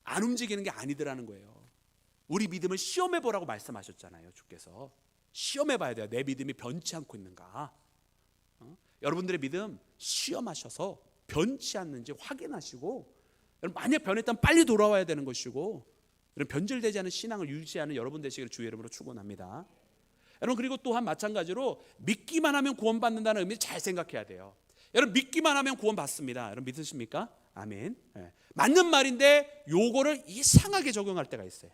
안 움직이는 게 아니더라는 거예요. 우리 믿음을 시험해 보라고 말씀하셨잖아요. 주께서 시험해 봐야 돼요. 내 믿음이 변치 않고 있는가. 여러분들의 믿음 시험하셔서 변치 않는지 확인하시고, 만약 변했다면 빨리 돌아와야 되는 것이고, 변질되지 않은 신앙을 유지하는 여러분 되시기를 주의 이름으로 축원합니다. 여러분 그리고 또한 마찬가지로 믿기만 하면 구원받는다는 의미를 잘 생각해야 돼요. 여러분 믿기만 하면 구원받습니다. 여러분 믿으십니까? 아멘. 네. 맞는 말인데 요거를 이상하게 적용할 때가 있어요.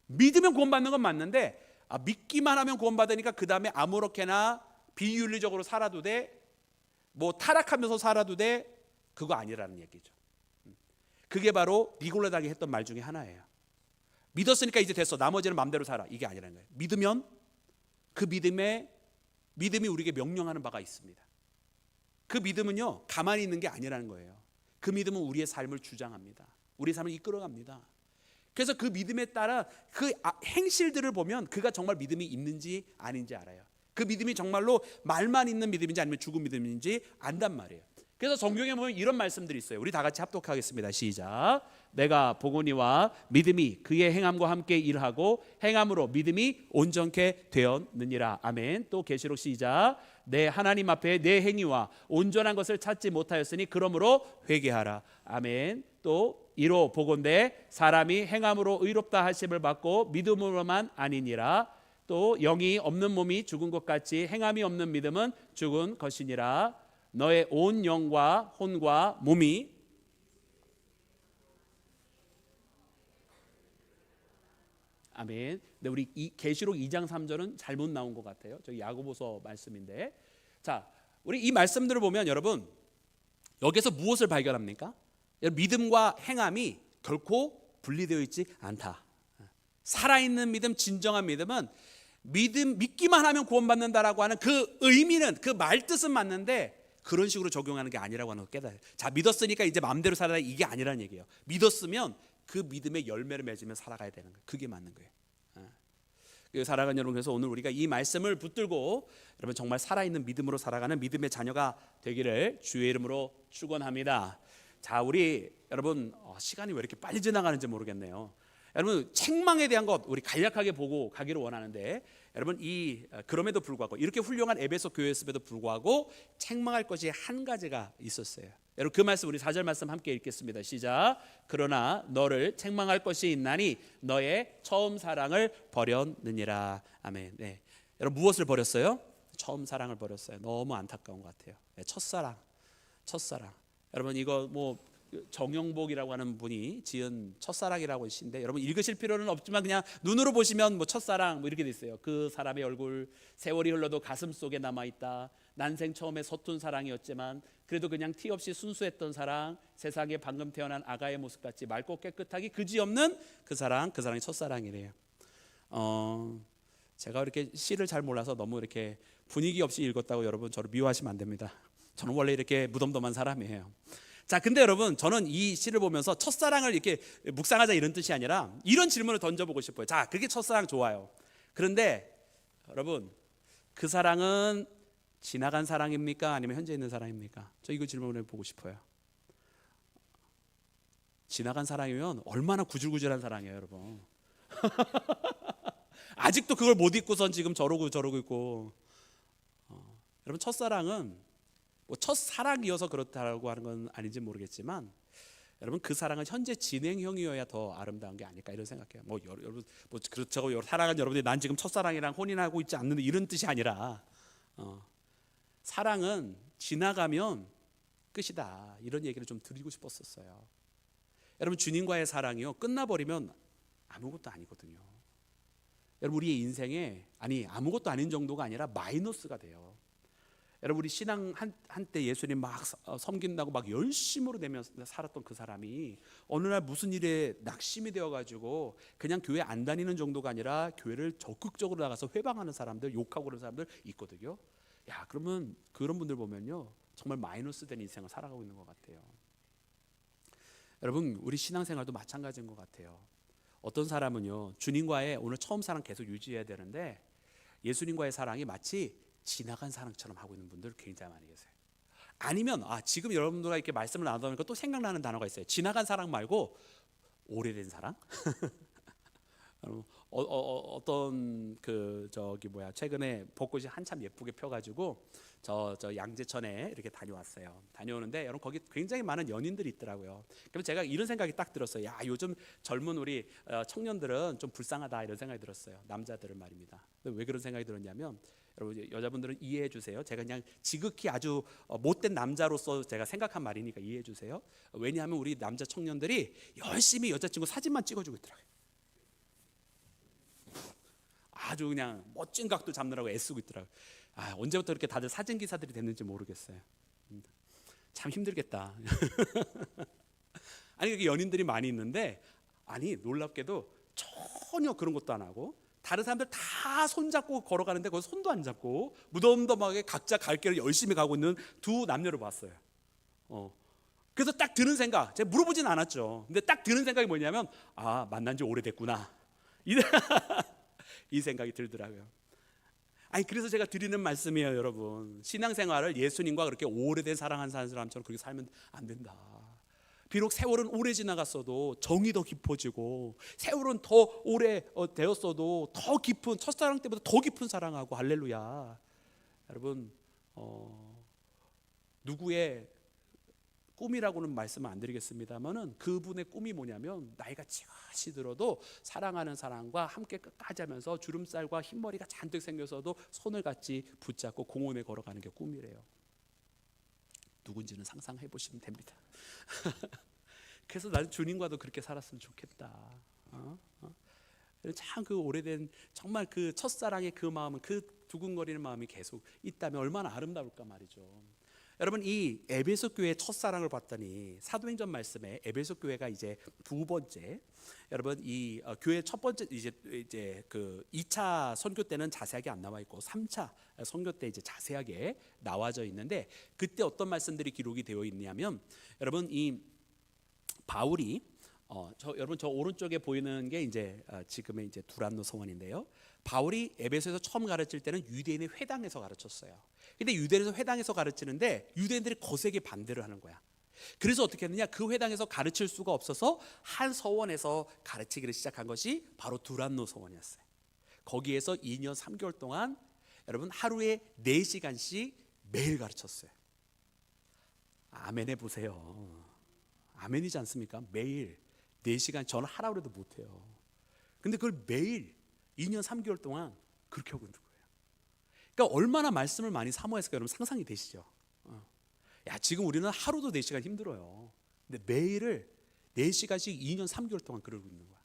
믿으면 구원받는 건 맞는데 믿기만 하면 구원받으니까 그 다음에 아무렇게나 비윤리적으로 살아도 돼, 뭐 타락하면서 살아도 돼, 그거 아니라는 얘기죠. 그게 바로 니골라 당이 했던 말 중에 하나예요. 믿었으니까 이제 됐어, 나머지는 마음대로 살아, 이게 아니라는 거예요. 믿으면 그 믿음이 우리에게 명령하는 바가 있습니다. 그 믿음은요 가만히 있는 게 아니라는 거예요. 그 믿음은 우리의 삶을 주장합니다. 우리의 삶을 이끌어갑니다. 그래서 그 믿음에 따라 그 행실들을 보면 그가 정말 믿음이 있는지 아닌지 알아요. 그 믿음이 정말로 말만 있는 믿음인지 아니면 죽은 믿음인지 안단 말이에요. 그래서 성경에 보면 이런 말씀들이 있어요. 우리 다 같이 합독하겠습니다. 시작. 내가 보거니와 믿음이 그의 행함과 함께 일하고 행함으로 믿음이 온전케 되었느니라. 아멘. 또 계시록 시작. 내 하나님 앞에 내 행위와 온전한 것을 찾지 못하였으니 그러므로 회개하라. 아멘. 또 이로 보건대 사람이 행함으로 의롭다 하심을 받고 믿음으로만 아니니라. 또 영이 없는 몸이 죽은 것 같이 행함이 없는 믿음은 죽은 것이니라. 너의 온 영과 혼과 몸이 아멘. 근데 우리 이 계시록 2장 3절은 잘못 나온 것 같아요. 저기 야고보서 말씀인데, 자 우리 이 말씀들을 보면 여러분 여기서 무엇을 발견합니까? 믿음과 행함이 결코 분리되어 있지 않다. 살아있는 믿음, 진정한 믿음은 믿기만 하면 구원받는다라고 하는 그 의미는, 그 말뜻은 맞는데 그런 식으로 적용하는 게 아니라고 하는 걸 깨달아요. 자 믿었으니까 이제 마음대로 살아라, 이게 아니라는 얘기예요. 믿었으면 그 믿음의 열매를 맺으며 살아가야 되는 거예요. 그게 맞는 거예요. 살아가는 여러분, 그래서 오늘 우리가 이 말씀을 붙들고 여러분 정말 살아있는 믿음으로 살아가는 믿음의 자녀가 되기를 주의 이름으로 축원합니다. 자 우리 여러분 시간이 왜 이렇게 빨리 지나가는지 모르겠네요. 여러분 책망에 대한 것 우리 간략하게 보고 가기를 원하는데, 여러분 그럼에도 불구하고 이렇게 훌륭한 에베소 교회였음에도 불구하고 책망할 것이 한 가지가 있었어요. 여러분 그 말씀 우리 4절 말씀 함께 읽겠습니다. 시작. 그러나 너를 책망할 것이 있나니 너의 처음 사랑을 버렸느니라. 아멘. 네. 여러분 무엇을 버렸어요? 처음 사랑을 버렸어요. 너무 안타까운 것 같아요. 네, 첫사랑. 여러분 이거 뭐 정영복이라고 하는 분이 지은 첫사랑이라고 시인데 여러분 읽으실 필요는 없지만 그냥 눈으로 보시면 뭐 첫사랑 뭐 이렇게 돼 있어요. 그 사람의 얼굴 세월이 흘러도 가슴 속에 남아 있다. 난생 처음에 서툰 사랑이었지만 그래도 그냥 티 없이 순수했던 사랑, 세상에 방금 태어난 아가의 모습같이 맑고 깨끗하기 그지없는 그 사랑이 첫사랑이래요. 제가 이렇게 시를 잘 몰라서 너무 이렇게 분위기 없이 읽었다고 여러분 저를 미워하시면 안 됩니다. 저는 원래 이렇게 무덤덤한 사람이에요. 자, 근데 여러분 저는 이 시를 보면서 첫사랑을 이렇게 묵상하자 이런 뜻이 아니라 이런 질문을 던져보고 싶어요. 자, 그게 첫사랑 좋아요. 그런데 여러분 그 사랑은 지나간 사랑입니까? 아니면 현재 있는 사랑입니까? 저 이거 질문을 보고 싶어요. 지나간 사랑이면 얼마나 구질구질한 사랑이에요, 여러분. 아직도 그걸 못 잊고선 지금 저러고 있고. 여러분 첫사랑은 뭐 첫사랑이어서 그렇다고 하는 건 아닌지 모르겠지만 여러분 그 사랑은 현재 진행형이어야 더 아름다운 게 아닐까 이런 생각해요. 뭐 여러분 뭐 그렇다고 사랑하는 여러분들이 난 지금 첫사랑이랑 혼인하고 있지 않는데 이런 뜻이 아니라 사랑은 지나가면 끝이다 이런 얘기를 좀 드리고 싶었었어요. 여러분 주님과의 사랑이요 끝나버리면 아무것도 아니거든요. 여러분 우리의 인생에 아무것도 아닌 정도가 아니라 마이너스가 돼요. 여러분 우리 신앙 한때 예수님 막 섬긴다고 막 열심으로 내면서 살았던 그 사람이 어느 날 무슨 일에 낙심이 되어가지고 그냥 교회 안 다니는 정도가 아니라 교회를 적극적으로 나가서 회방하는 사람들, 욕하고 그런 사람들 있거든요. 야, 그러면 그런 분들 보면요 정말 마이너스 된 인생을 살아가고 있는 것 같아요. 여러분 우리 신앙생활도 마찬가지인 것 같아요. 어떤 사람은요 주님과의 오늘 처음 사랑 계속 유지해야 되는데 예수님과의 사랑이 마치 지나간 사랑처럼 하고 있는 분들 굉장히 많이 계세요. 아니면 지금 여러분들과 이렇게 말씀을 나누다 보니까 또 생각나는 단어가 있어요. 지나간 사랑 말고 오래된 사랑. 어떤 최근에 벚꽃이 한참 예쁘게 펴가지고 저 양재천에 이렇게 다녀왔어요. 다녀오는데 여러분 거기 굉장히 많은 연인들이 있더라고요. 그럼 제가 이런 생각이 딱 들었어요. 야, 요즘 젊은 우리 청년들은 좀 불쌍하다 이런 생각이 들었어요. 남자들은 말입니다. 왜 그런 생각이 들었냐면 여러분 여자분들은 이해해 주세요. 제가 그냥 지극히 아주 못된 남자로서 제가 생각한 말이니까 이해해 주세요. 왜냐하면 우리 남자 청년들이 열심히 여자친구 사진만 찍어주고 있더라고요. 아주 그냥 멋진 각도 잡느라고 애쓰고 있더라고요. 언제부터 이렇게 다들 사진 기사들이 됐는지 모르겠어요. 참 힘들겠다. 이렇게 연인들이 많이 있는데 놀랍게도 전혀 그런 것도 안 하고 다른 사람들 다 손잡고 걸어가는데 거기 손도 안 잡고 무덤덤하게 각자 갈 길을 열심히 가고 있는 두 남녀를 봤어요. 그래서 딱 드는 생각, 제가 물어보진 않았죠. 근데 딱 드는 생각이 뭐냐면 만난 지 오래됐구나 이 생각이 들더라고요. 그래서 제가 드리는 말씀이에요, 여러분. 신앙생활을 예수님과 그렇게 오래된 사랑한 사람처럼 그렇게 살면 안 된다. 비록 세월은 오래 지나갔어도 정이 더 깊어지고 세월은 더 오래 되었어도 더 깊은 첫사랑 때보다 더 깊은 사랑하고 할렐루야. 여러분 누구의 꿈이라고는 말씀 안 드리겠습니다만은 그분의 꿈이 뭐냐면 나이가 지긋이 들어도 사랑하는 사람과 함께 끝까지 하면서 주름살과 흰머리가 잔뜩 생겨서도 손을 같이 붙잡고 공원에 걸어가는 게 꿈이래요. 누군지는 상상해 보시면 됩니다. 그래서 나는 주님과도 그렇게 살았으면 좋겠다. 참 그 오래된 정말 그 첫사랑의 그 마음은 그 두근거리는 마음이 계속 있다면 얼마나 아름다울까 말이죠. 여러분 이 에베소 교회의 첫사랑을 봤더니 사도행전 말씀에 에베소 교회가 이제 두 번째 여러분 이 교회 첫 번째 이제 그 2차 선교 때는 자세하게 안 나와 있고 3차 선교 때 이제 자세하게 나와져 있는데 그때 어떤 말씀들이 기록이 되어 있냐면 여러분 이 바울이 여러분 저 오른쪽에 보이는 게 이제 지금의 이제 두란노 성원인데요. 바울이 에베소에서 처음 가르칠 때는 유대인의 회당에서 가르쳤어요. 근데 유대인에서 회당에서 가르치는데 유대인들이 거세게 반대를 하는 거야. 그래서 어떻게 했느냐? 그 회당에서 가르칠 수가 없어서 한 서원에서 가르치기를 시작한 것이 바로 두란노 서원이었어요. 거기에서 2년 3개월 동안 여러분 하루에 4시간씩 매일 가르쳤어요. 아멘 해보세요. 아멘이지 않습니까? 매일 4시간 저는 하라고 해도 못해요. 근데 그걸 매일 2년 3개월 동안 그렇게 하고 있는 거예요. 그러니까 얼마나 말씀을 많이 사모했을까 여러분 상상이 되시죠? 야 지금 우리는 하루도 4시간 힘들어요. 근데 매일을 4시간씩 2년 3개월 동안 그러고 있는 거야.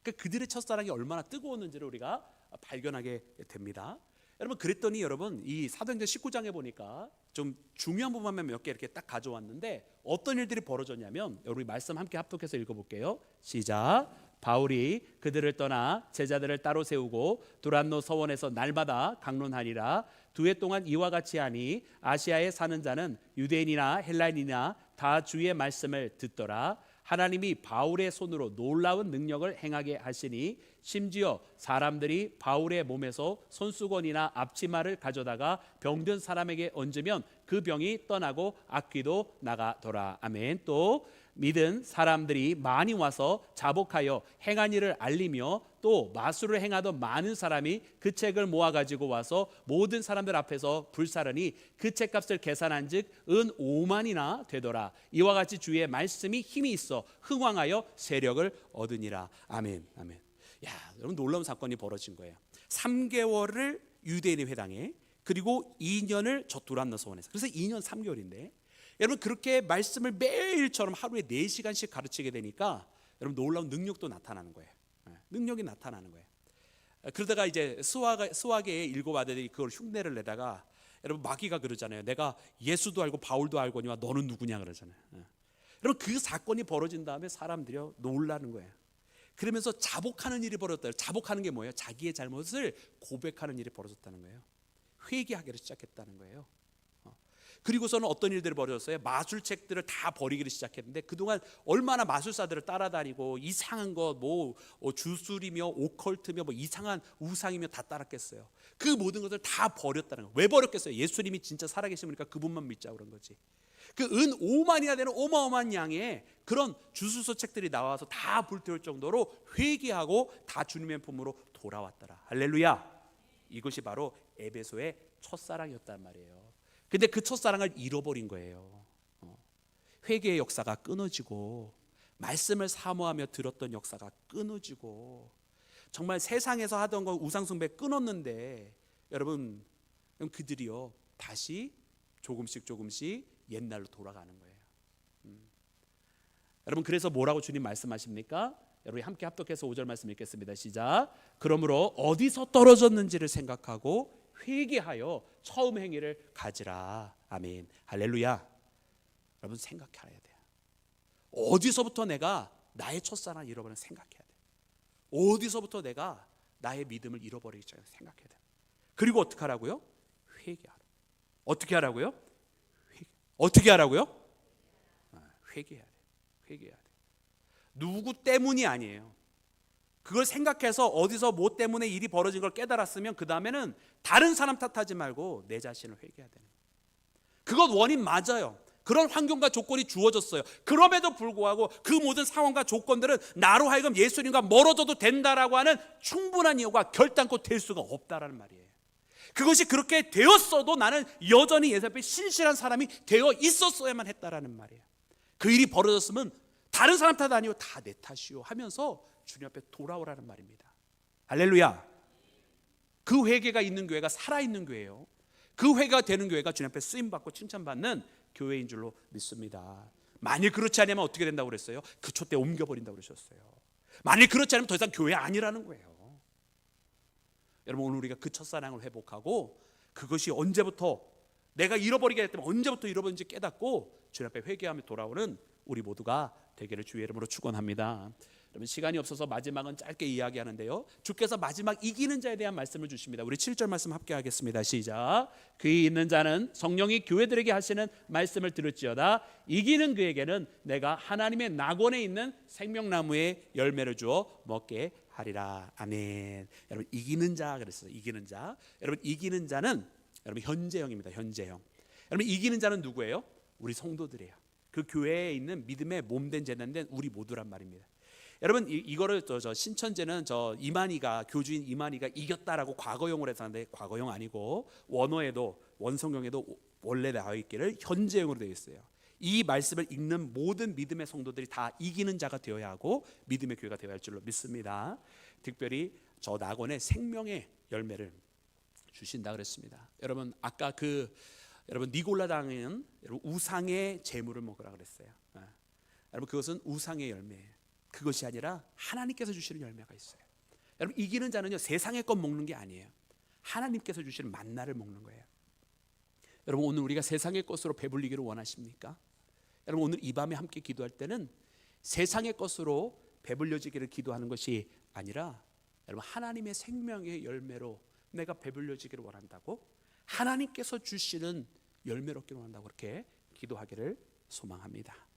그러니까 그들의 첫사랑이 얼마나 뜨거웠는지를 우리가 발견하게 됩니다. 여러분, 그랬더니 여러분, 이 사도행전 19장에 보니까 좀 중요한 부분만 몇 개 이렇게 딱 가져왔는데 어떤 일들이 벌어졌냐면, 여러분 말씀 함께 합독해서 읽어볼게요. 시작. 바울이 그들을 떠나 제자들을 따로 세우고 두란노 서원에서 날마다 강론하니라. 2해 동안 이와 같이 하니 아시아에 사는 자는 유대인이나 헬라인이나 다 주의 말씀을 듣더라. 하나님이 바울의 손으로 놀라운 능력을 행하게 하시니 심지어 사람들이 바울의 몸에서 손수건이나 앞치마를 가져다가 병든 사람에게 얹으면 그 병이 떠나고 악귀도 나가더라. 아멘. 또 믿은 사람들이 많이 와서 자복하여 행한 일을 알리며 또 마술을 행하던 많은 사람이 그 책을 모아가지고 와서 모든 사람들 앞에서 불사르니 그 책값을 계산한즉 은 5만이나 되더라. 이와 같이 주의 말씀이 힘이 있어 흥왕하여 세력을 얻으니라. 아멘. 아멘. 야, 여러분 놀라운 사건이 벌어진 거예요. 3개월을 유대인의 회당에, 그리고 2년을 저 두란노 서원에서. 그래서 2년 3개월인데 여러분, 그렇게 말씀을 매일처럼 하루에 4시간씩 가르치게 되니까 여러분 놀라운 능력도 나타나는 거예요. 능력이 나타나는 거예요. 그러다가 이제 스와계의 7 아들이 그걸 흉내를 내다가, 여러분 마귀가 그러잖아요. 내가 예수도 알고 바울도 알거니와 너는 누구냐 그러잖아요. 여러분, 그 사건이 벌어진 다음에 사람들이 놀라는 거예요. 그러면서 자복하는 일이 벌어졌다. 자복하는 게 뭐예요? 자기의 잘못을 고백하는 일이 벌어졌다는 거예요. 회개하기를 시작했다는 거예요. 그리고서는 어떤 일들이 벌어졌어요? 마술책들을 다 버리기를 시작했는데, 그동안 얼마나 마술사들을 따라다니고 이상한 것, 주술이며 오컬트며 이상한 우상이며 다 따랐겠어요. 그 모든 것을 다 버렸다는 거예요. 왜 버렸겠어요? 예수님이 진짜 살아계시니까 그분만 믿자고 그런 거지. 그 은 5만이나 되는 어마어마한 양의 그런 주술서 책들이 나와서 다 불태울 정도로 회개하고 다 주님의 품으로 돌아왔더라. 할렐루야. 이것이 바로 에베소의 첫사랑이었단 말이에요. 근데 그 첫사랑을 잃어버린 거예요. 회개의 역사가 끊어지고, 말씀을 사모하며 들었던 역사가 끊어지고, 정말 세상에서 하던 거 우상숭배 끊었는데, 여러분 그들이요 다시 조금씩 옛날로 돌아가는 거예요. 여러분, 그래서 뭐라고 주님 말씀하십니까? 여러분 함께 합독해서 5절 말씀 읽겠습니다. 시작. 그러므로 어디서 떨어졌는지를 생각하고 회개하여 처음 행위를 가지라. 아멘. 할렐루야. 여러분 생각해야 돼요. 어디서부터 내가 나의 첫사랑을 잃어버린 생각해야 돼요. 어디서부터 내가 나의 믿음을 잃어버리기 전에 생각해야 돼요. 그리고 어떻게 하라고요? 회개하라. 어떻게 하라고요? 어떻게 하라고요? 회개해야 돼요. 회개해야 돼요. 누구 때문이 아니에요. 그걸 생각해서 어디서 뭐 때문에 일이 벌어진 걸 깨달았으면 그 다음에는 다른 사람 탓하지 말고 내 자신을 회개해야 되는 거예요. 그것 원인 맞아요. 그런 환경과 조건이 주어졌어요. 그럼에도 불구하고 그 모든 상황과 조건들은 나로 하여금 예수님과 멀어져도 된다라고 하는 충분한 이유가 결단코 될 수가 없다라는 말이에요. 그것이 그렇게 되었어도 나는 여전히 예수 앞에 신실한 사람이 되어 있었어야만 했다라는 말이에요. 그 일이 벌어졌으면 다른 사람 탓 아니고 다 내 탓이요 하면서 주님 앞에 돌아오라는 말입니다. 할렐루야. 그 회개가 있는 교회가 살아있는 교회예요. 그 회개가 되는 교회가 주님 앞에 쓰임받고 칭찬받는 교회인 줄로 믿습니다. 만일 그렇지 않으면 어떻게 된다고 그랬어요? 그 촛대 옮겨버린다고 그러셨어요. 만일 그렇지 않으면 더 이상 교회 아니라는 거예요. 여러분, 오늘 우리가 그 첫사랑을 회복하고, 그것이 언제부터 내가 잃어버리게 됐다면 언제부터 잃어버린지 깨닫고 주님 앞에 회개하며 돌아오는 우리 모두가 되기를 주의 이름으로 축원합니다. 여러분, 시간이 없어서 마지막은 짧게 이야기하는데요, 주께서 마지막 이기는 자에 대한 말씀을 주십니다. 우리 7절 말씀 함께 하겠습니다. 시작. 그의 있는 자는 성령이 교회들에게 하시는 말씀을 들을지어다. 이기는 그에게는 내가 하나님의 낙원에 있는 생명나무의 열매를 주어 먹게 하리라. 아멘. 여러분, 이기는 자 그랬어요. 이기는 자. 여러분, 이기는 자는 여러분 현재형입니다. 현재형. 여러분, 이기는 자는 누구예요? 우리 성도들이에요. 그 교회에 있는 믿음의 몸된 제단된 우리 모두란 말입니다. 여러분, 이거를 저 신천지는 저 이만희가, 교주인 이만희가 이겼다라고 과거형으로 해서 하는데, 과거형 아니고 원어에도, 원성경에도 원래 나와 있기를 현재형으로 되어 있어요. 이 말씀을 읽는 모든 믿음의 성도들이 다 이기는 자가 되어야 하고 믿음의 교회가 되어야 할 줄로 믿습니다. 특별히 저 낙원의 생명의 열매를 주신다 그랬습니다. 여러분, 아까 여러분 니골라 당은 우상의 제물을 먹으라 그랬어요. 여러분 그것은 우상의 열매예요. 그것이 아니라 하나님께서 주시는 열매가 있어요. 여러분 이기는 자는요 세상의 것 먹는 게 아니에요. 하나님께서 주시는 만나를 먹는 거예요. 여러분 오늘 우리가 세상의 것으로 배불리기를 원하십니까? 여러분 오늘 이 밤에 함께 기도할 때는 세상의 것으로 배불려지기를 기도하는 것이 아니라 여러분 하나님의 생명의 열매로 내가 배불려지기를 원한다고, 하나님께서 주시는 열매로 얻기를 원한다고 그렇게 기도하기를 소망합니다.